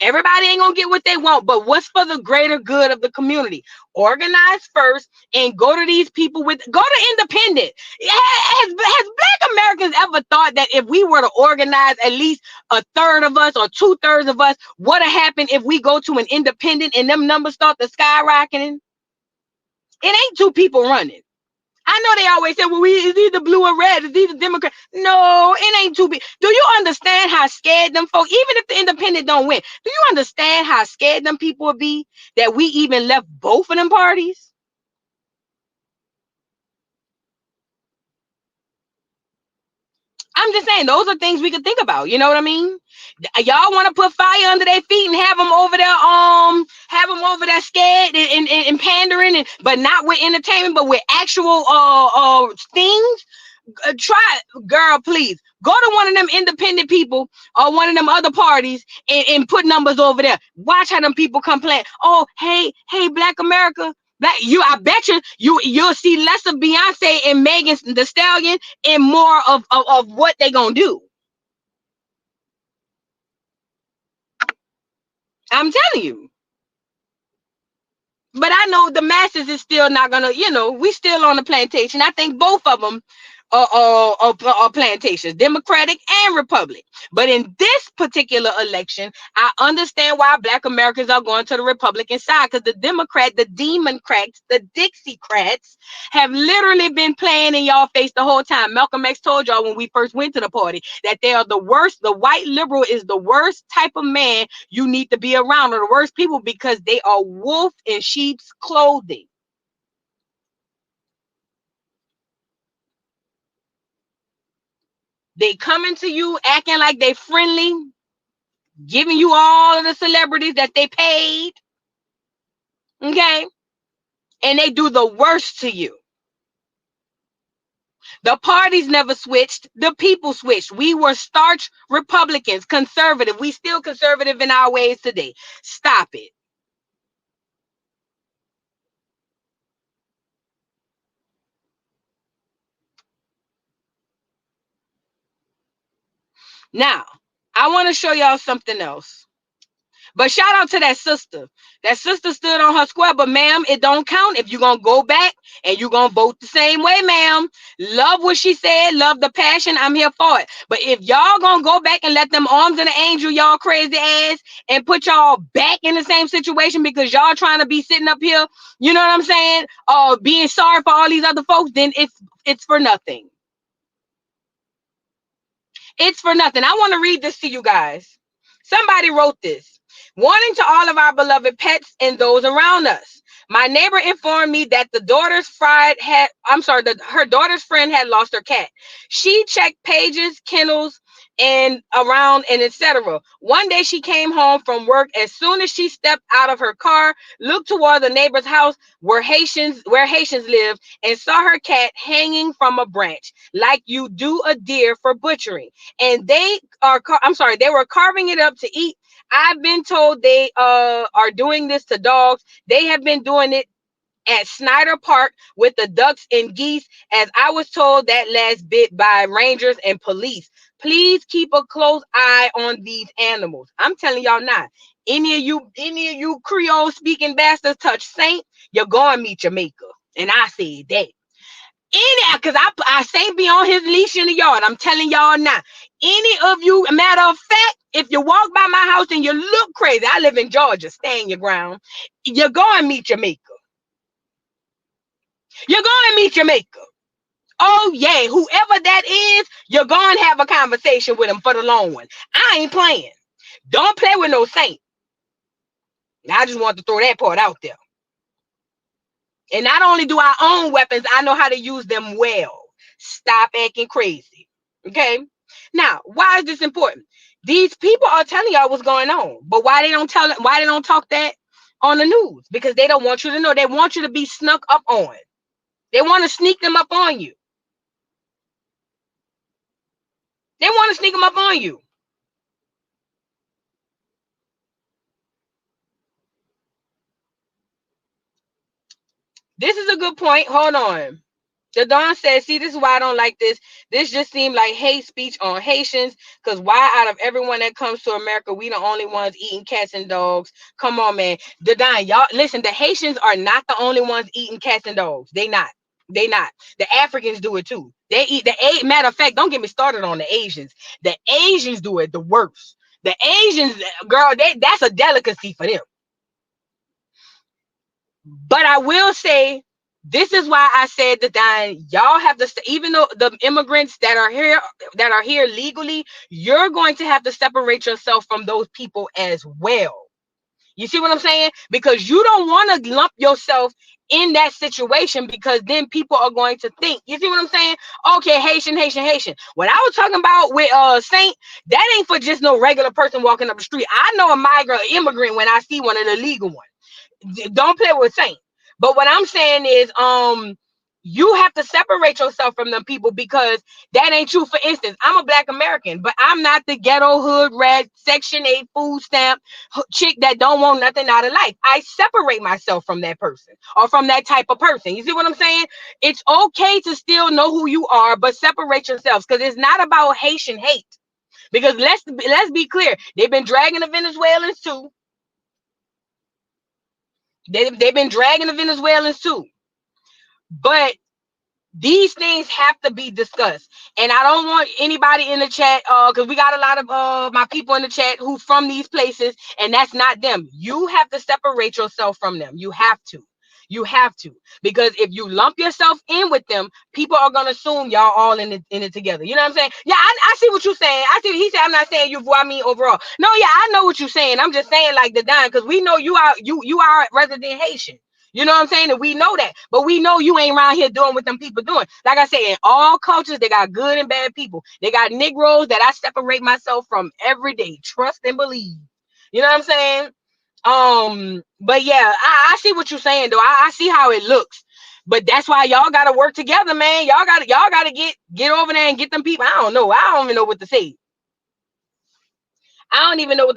Everybody ain't gonna get what they want, but what's for the greater good of the community? Organize first and go to these people go to independent. Has Black Americans ever thought that if we were to organize at least a third of us or 2/3 of us, what would happen if we go to an independent and them numbers start to skyrocketing? It ain't two people running. I know they always say, well, it's either blue or red, it's either Democrat. No, it ain't too big. Do you understand how scared them folks, even if the independent don't win, do you understand how scared them people would be that we even left both of them parties? I'm just saying, those are things we could think about. You know what I mean? Y'all want to put fire under their feet and have them over there, scared and pandering, but not with entertainment, but with actual things. Try, girl, please go to one of them independent people or one of them other parties and put numbers over there. Watch how them people complain. Oh, hey, Black America. I bet you'll see less of Beyonce and Megan Thee Stallion and more of what they gonna do. I'm telling you. But I know the masses is still not gonna, we still on the plantation. I think both of them are plantations, Democratic and Republic. But in this particular election, I understand why Black Americans are going to the Republican side, because the Democrats, the Dixiecrats have literally been playing in y'all face the whole time. Malcolm X told y'all when we first went to the party that they are the worst. The white liberal is the worst type of man you need to be around, or the worst people, because they are wolf in sheep's clothing. They coming to you acting like they friendly, giving you all of the celebrities that they paid. Okay? And they do the worst to you. The parties never switched. The people switched. We were starch Republicans, conservative. We still conservative in our ways today. Stop it. Now, I want to show y'all something else. But shout out to that sister. That sister stood on her square. But ma'am, it don't count if you're going to go back and you're going to vote the same way, ma'am. Love what she said. Love the passion. I'm here for it. But if y'all going to go back and let them arms of the angel, y'all crazy ass, and put y'all back in the same situation because y'all trying to be sitting up here, you know what I'm saying? Being sorry for all these other folks, then it's for nothing. It's for nothing. I want to read this to you guys. Somebody wrote this. Warning to all of our beloved pets and those around us. My neighbor informed me that her daughter's friend had lost her cat. She checked pages, kennels, and around and etc. One day she came home from work. As soon as she stepped out of her car, looked toward the neighbor's house where Haitians live, and saw her cat hanging from a branch like you do a deer for butchering. And they were carving it up to eat. I've been told they are doing this to dogs. They have been doing it at Snyder Park with the ducks and geese, as I was told that last bit by rangers and police. Please keep a close eye on these animals. I'm telling y'all now, any of you Creole speaking bastards touch Saint, you're going to meet your maker. And I said that. Because I Saint be on his leash in the yard. I'm telling y'all now. Any of you, matter of fact, if you walk by my house and you look crazy, I live in Georgia, stand your ground. You're going to meet your maker. You're going to meet your maker. Oh, yeah. Whoever that is, you're going to have a conversation with him for the long one. I ain't playing. Don't play with no saint. I just want to throw that part out there. And not only do I own weapons, I know how to use them well. Stop acting crazy. Okay? Now, why is this important? These people are telling y'all what's going on, but why they don't talk that on the news? Because they don't want you to know. They want you to be snuck up on. They want to sneak them up on you. They want to sneak them up on you. This is a good point. Hold on. The Don says, see, this is why I don't like this. This just seemed like hate speech on Haitians. Because why out of everyone that comes to America, we the only ones eating cats and dogs? Come on, man. The Don, y'all, listen, the Haitians are not the only ones eating cats and dogs. They not. They not. The Africans do it too. They eat matter of fact, don't get me started on the Asians. The Asians do it the worst. The Asians, girl, that's a delicacy for them. But I will say, this is why I said that y'all have to, even though the immigrants that are here legally, you're going to have to separate yourself from those people as well. You see what I'm saying? Because you don't want to lump yourself in that situation, because then people are going to think, you see what I'm saying? Okay, Haitian. What I was talking about with Saint, that ain't for just no regular person walking up the street. I know a migrant immigrant when I see one of the legal ones. Don't play with Saint. But what I'm saying is, you have to separate yourself from them people, because that ain't true. For instance, I'm a Black American, but I'm not the ghetto hood rat Section 8 food stamp chick that don't want nothing out of life. I separate myself from that person, or from that type of person. You see what I'm saying? It's okay to still know who you are, but separate yourselves, because it's not about Haitian hate. Because let's be clear, they've been dragging the Venezuelans too. They've been dragging the Venezuelans too. But these things have to be discussed. And I don't want anybody in the chat, because we got a lot of my people in the chat who from these places, and that's not them. You have to separate yourself from them. You have to. Because if you lump yourself in with them, people are gonna assume y'all all in it together. You know what I'm saying? Yeah, I see what you're saying. I see. He said, I'm not saying you. I mean overall. No, yeah, I know what you're saying. I'm just saying, like, the dime, because we know you are resident Haitian. You know what I'm saying? And we know that. But we know you ain't around here doing what them people doing. Like I said, in all cultures, they got good and bad people. They got Negroes that I separate myself from every day. Trust and believe. You know what I'm saying? But yeah, I see what you're saying, though. I see how it looks. But that's why y'all gotta work together, man. Y'all gotta get over there and get them people. I don't know. I don't even know what to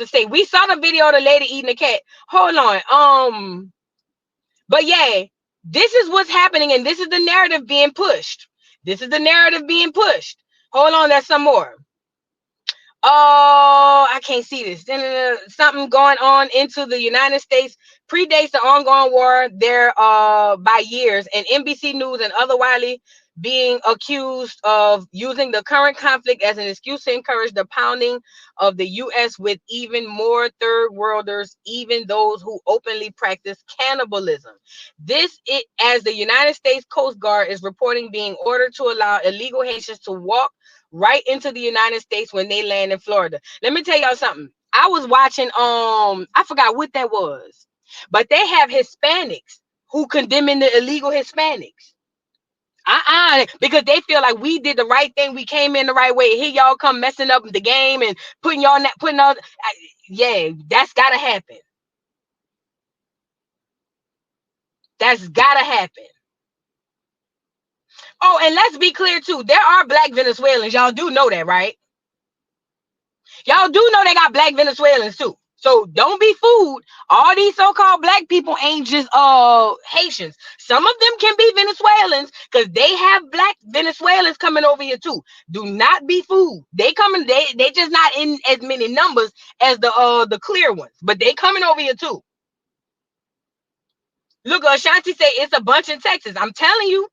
say. We saw the video of the lady eating the cat. Hold on. But yeah, this is what's happening, and this is the narrative being pushed. Hold on, there's some more. Oh, I can't see this. Something going on into the United States predates the ongoing war there by years, and NBC News and other widely being accused of using the current conflict as an excuse to encourage the pounding of the U.S. with even more third worlders, even those who openly practice cannibalism. As the United States Coast Guard is reporting being ordered to allow illegal Haitians to walk right into the United States when they land in Florida. Let me tell y'all something. I was watching, I forgot what that was, but they have Hispanics who condemning the illegal Hispanics. Because they feel like we did the right thing. We came in the right way. Here y'all come messing up the game and putting all. Yeah, that's gotta happen. Oh, and let's be clear too. There are Black Venezuelans. Y'all do know that, right? Y'all do know they got Black Venezuelans too. So don't be fooled. All these so-called Black people ain't just Haitians. Some of them can be Venezuelans, because they have Black Venezuelans coming over here too. Do not be fooled. They coming. They just not in as many numbers as the clear ones, but they coming over here too. Look, Ashanti say it's a bunch in Texas. I'm telling you.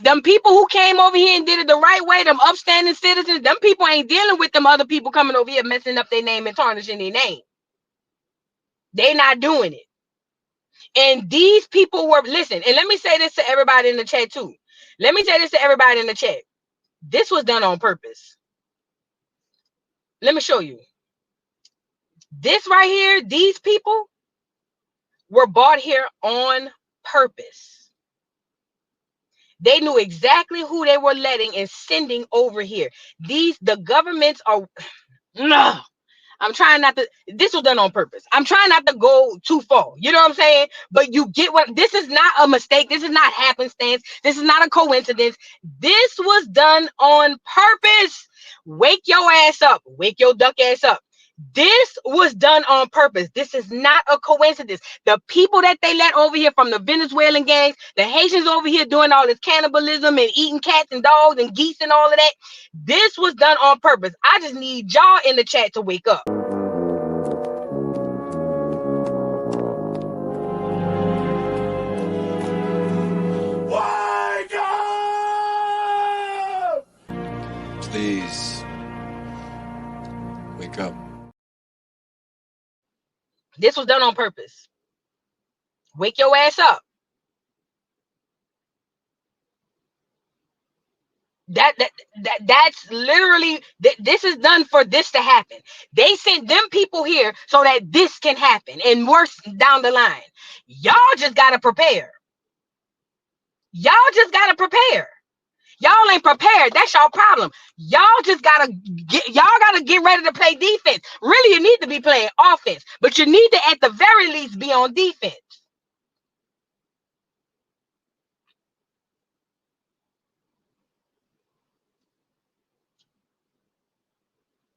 Them people who came over here and did it the right way, them upstanding citizens, them people ain't dealing with them other people coming over here messing up their name and tarnishing their name. They not doing it. And these people were, listen, and let me say this to everybody in the chat too. This was done on purpose. Let me show you. This right here, these people were brought here on purpose. They knew exactly who they were letting and sending over here. The governments are, no, I'm trying not to, this was done on purpose. I'm trying not to go too far. You know what I'm saying? But you get what, this is not a mistake. This is not happenstance. This is not a coincidence. This was done on purpose. Wake your ass up. Wake your duck ass up. This was done on purpose. This is not a coincidence. The people that they let over here from the Venezuelan gangs, the Haitians over here doing all this cannibalism and eating cats and dogs and geese and all of that. This was done on purpose. I just need y'all in the chat to wake up. Wake up! Please wake up. This was done on purpose. Wake your ass up. That's literally, this is done for this to happen. They sent them people here so that this can happen, and worse down the line. Y'all just gotta prepare. Y'all just gotta prepare. Y'all ain't prepared. That's y'all problem. Y'all gotta get ready to play defense. Really, you need to be playing offense, but you need to at the very least be on defense.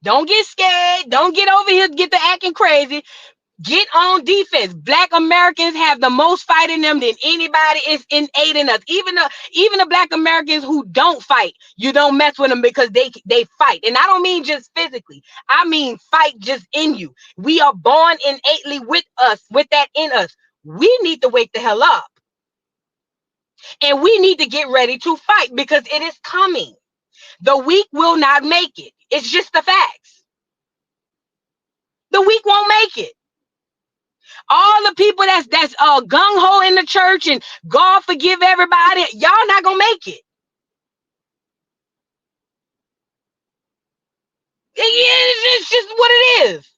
Don't get scared. Don't get over here, get to acting crazy. Get on defense. Black Americans have the most fight in them than anybody. Is innate in us. Even the Black Americans who don't fight, you don't mess with them because they fight. And I don't mean just physically. I mean fight just in you. We are born innately with that in us. We need to wake the hell up. And we need to get ready to fight because it is coming. The weak will not make it. It's just the facts. The weak won't make it. All the people that's gung-ho in the church and God forgive everybody, y'all not gonna make it. It's just what it is.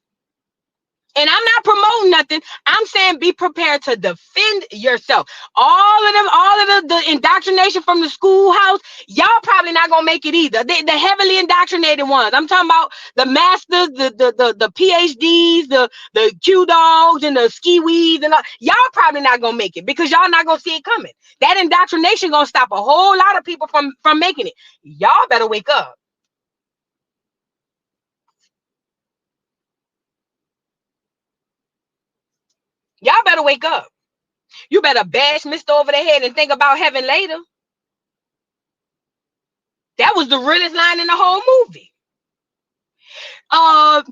And I'm not promoting nothing. I'm saying be prepared to defend yourself. All of the indoctrination from the schoolhouse, y'all probably not gonna make it either. The heavily indoctrinated ones. I'm talking about the masters, the PhDs, the Q dogs and the ski weeds and all. Y'all probably not gonna make it because y'all not gonna see it coming. That indoctrination gonna stop a whole lot of people from making it. Y'all better wake up. Y'all better wake up. You better bash Mr. over the head and think about heaven later. That was the realest line in the whole movie. What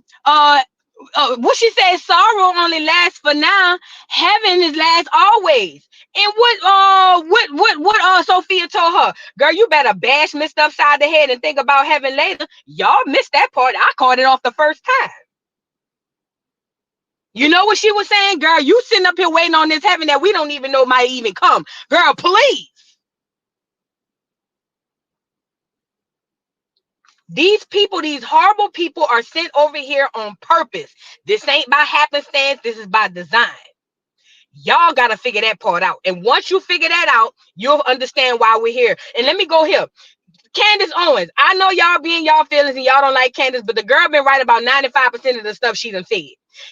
she said, sorrow only lasts for now. Heaven is last always. And what Sophia told her, girl, you better bash Mr. upside the head and think about heaven later. Y'all missed that part. I caught it off the first time. You know what she was saying? Girl, you sitting up here waiting on this heaven that we don't even know might even come. Girl, please. These people, these horrible people are sent over here on purpose. This ain't by happenstance. This is by design. Y'all got to figure that part out. And once you figure that out, you'll understand why we're here. And let me go here. Candace Owens. I know y'all be in y'all feelings and y'all don't like Candace, but the girl been right about 95% of the stuff she done said.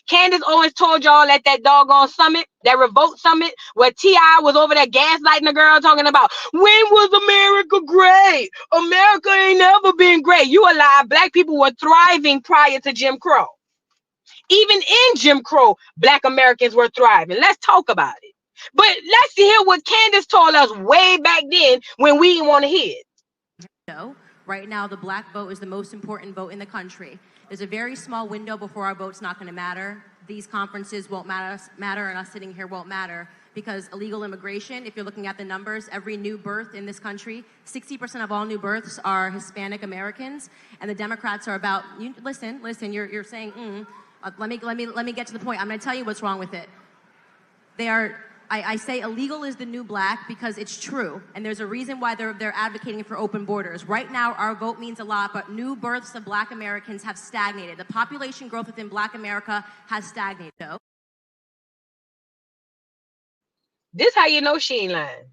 Candace Owens told y'all at that doggone summit, that Revolt summit, where T.I. was over there gaslighting the girl talking about, when was America great? America ain't never been great. You a lie. Black people were thriving prior to Jim Crow. Even in Jim Crow, Black Americans were thriving. Let's talk about it. But let's hear what Candace told us way back then when we didn't want to hear it. Right now, the black vote is the most important vote in the country. There's a very small window before our vote's not going to matter. These conferences won't matter, and us sitting here won't matter because illegal immigration, if you're looking at the numbers, every new birth in this country, 60% of all new births are Hispanic Americans, and the Democrats are about, listen, you're saying, let me get to the point. I'm going to tell you what's wrong with it. I say illegal is the new black because it's true, and there's a reason why they're advocating for open borders. Right now, our vote means a lot, but new births of Black Americans have stagnated. The population growth within Black America has stagnated. This how you know she ain't lying.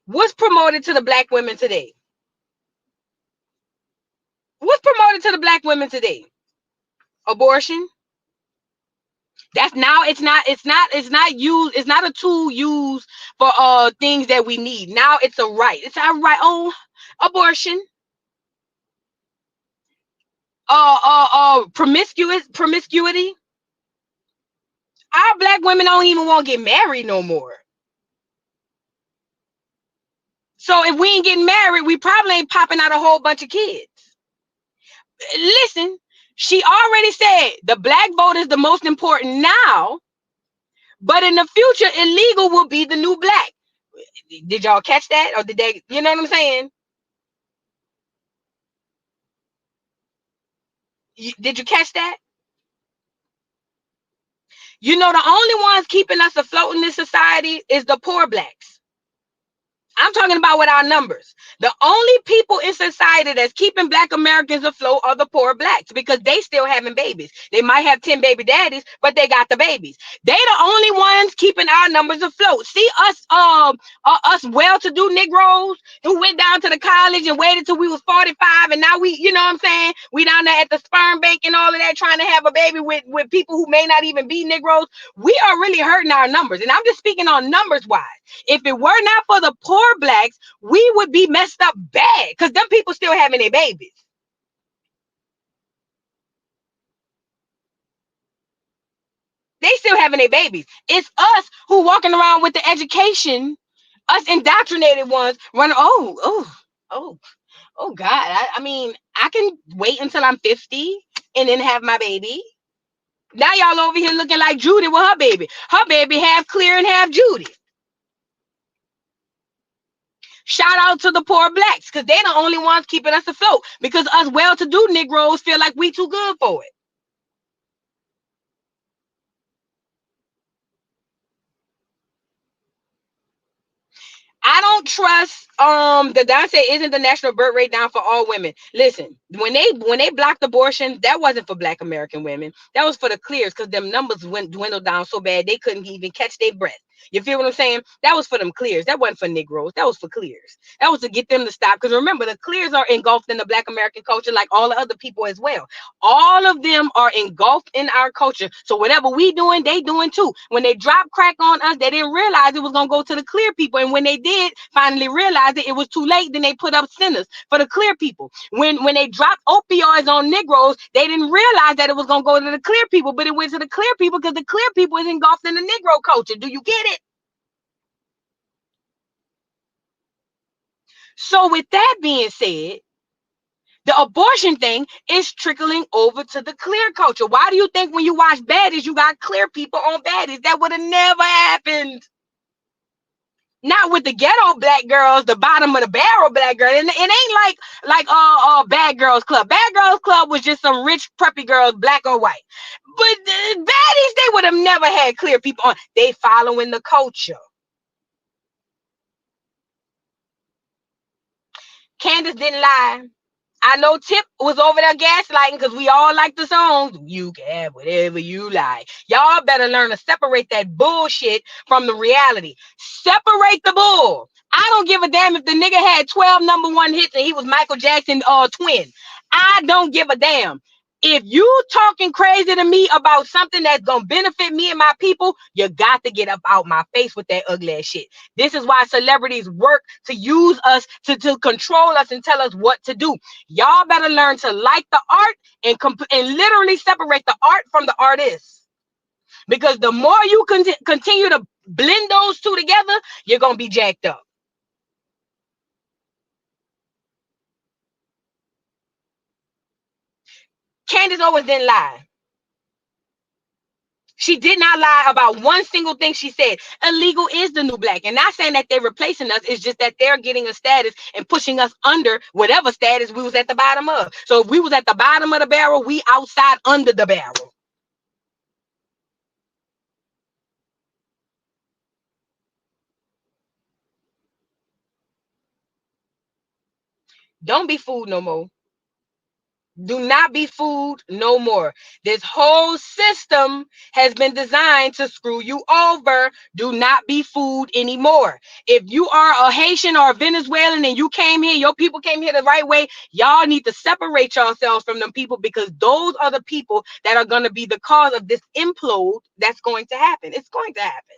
What's promoted to the Black women today? What's promoted to the Black women today? Abortion. That's now it's not used, it's not a tool used for things that we need. Now it's a right. It's our right. Oh, abortion. promiscuity. Our black women don't even want to get married no more. So if we ain't getting married, we probably ain't popping out a whole bunch of kids. Listen, she already said the black vote is the most important now, but in the future, illegal will be the new black. Did y'all catch that? Or did they, you know what I'm saying? Did you catch that? You know, the only ones keeping us afloat in this society is the poor blacks. I'm talking about with our numbers. The only people in society that's keeping black Americans afloat are the poor blacks because they still having babies. They might have 10 baby daddies, but they got the babies. They the only ones keeping our numbers afloat. See us well-to-do Negroes who went down to the college and waited till we was 45, and now we, you know what I'm saying? We down there at the sperm bank and all of that trying to have a baby with people who may not even be Negroes. We are really hurting our numbers. And I'm just speaking on numbers wise. If it were not for the poor blacks, we would be messed up bad because them people still having their babies. They still having their babies. It's us who walking around with the education, us indoctrinated ones running. Oh God. I mean, I can wait until I'm 50 and then have my baby. Now y'all over here looking like Judy with her baby. Her baby half clear and half Judy. Shout out to the poor blacks because they're the only ones keeping us afloat because us well-to-do Negroes feel like we too good for it. I don't trust the Don said isn't the national birth rate down for all women. Listen, when they blocked abortion, that wasn't for black American women. That was for the clears because them numbers dwindled down so bad they couldn't even catch their breath. You feel what I'm saying? That was for them clears. That wasn't for Negroes. That was for clears. That was to get them to stop. Because remember, the clears are engulfed in the black American culture like all the other people as well. All of them are engulfed in our culture. So whatever we doing, they doing too. When they dropped crack on us, they didn't realize it was going to go to the clear people. And when they did finally realize it was too late, then they put up centers for the clear people. When they dropped opioids on Negroes, they didn't realize that it was going to go to the clear people, but it went to the clear people because the clear people is engulfed in the Negro culture. Do you get it? So with that being said, the abortion thing is trickling over to the clear culture. Why do you think when you watch baddies, you got clear people on baddies? That would have never happened. Not with the ghetto black girls, the bottom of the barrel black girl. And it ain't like Bad Girls Club. Bad Girls Club was just some rich preppy girls, black or white. But the baddies, they would have never had clear people on. They following the culture. Candace didn't lie. I know Tip was over there gaslighting because we all like the songs. You can have whatever you like. Y'all better learn to separate that bullshit from the reality. Separate the bull. I don't give a damn if the nigga had 12 number one hits and he was Michael Jackson twin. I don't give a damn. If you talking crazy to me about something that's gonna benefit me and my people, you got to get up out my face with that ugly ass shit. This is why celebrities work to use us to control us and tell us what to do. Y'all better learn to like the art and literally separate the art from the artist. Because the more you continue to blend those two together, you're gonna be jacked up. Candace Owens didn't lie. She did not lie about one single thing she said. Illegal is the new black. And not saying that they're replacing us. It's just that they're getting a status and pushing us under whatever status we was at the bottom of. So if we was at the bottom of the barrel, we outside under the barrel. Don't be fooled no more. Do not be fooled no more. This whole system has been designed to screw you over. Do not be fooled anymore. If you are a Haitian or a Venezuelan and you came here, your people came here the right way, y'all need to separate yourselves from them people because those are the people that are going to be the cause of this implode that's going to happen. It's going to happen.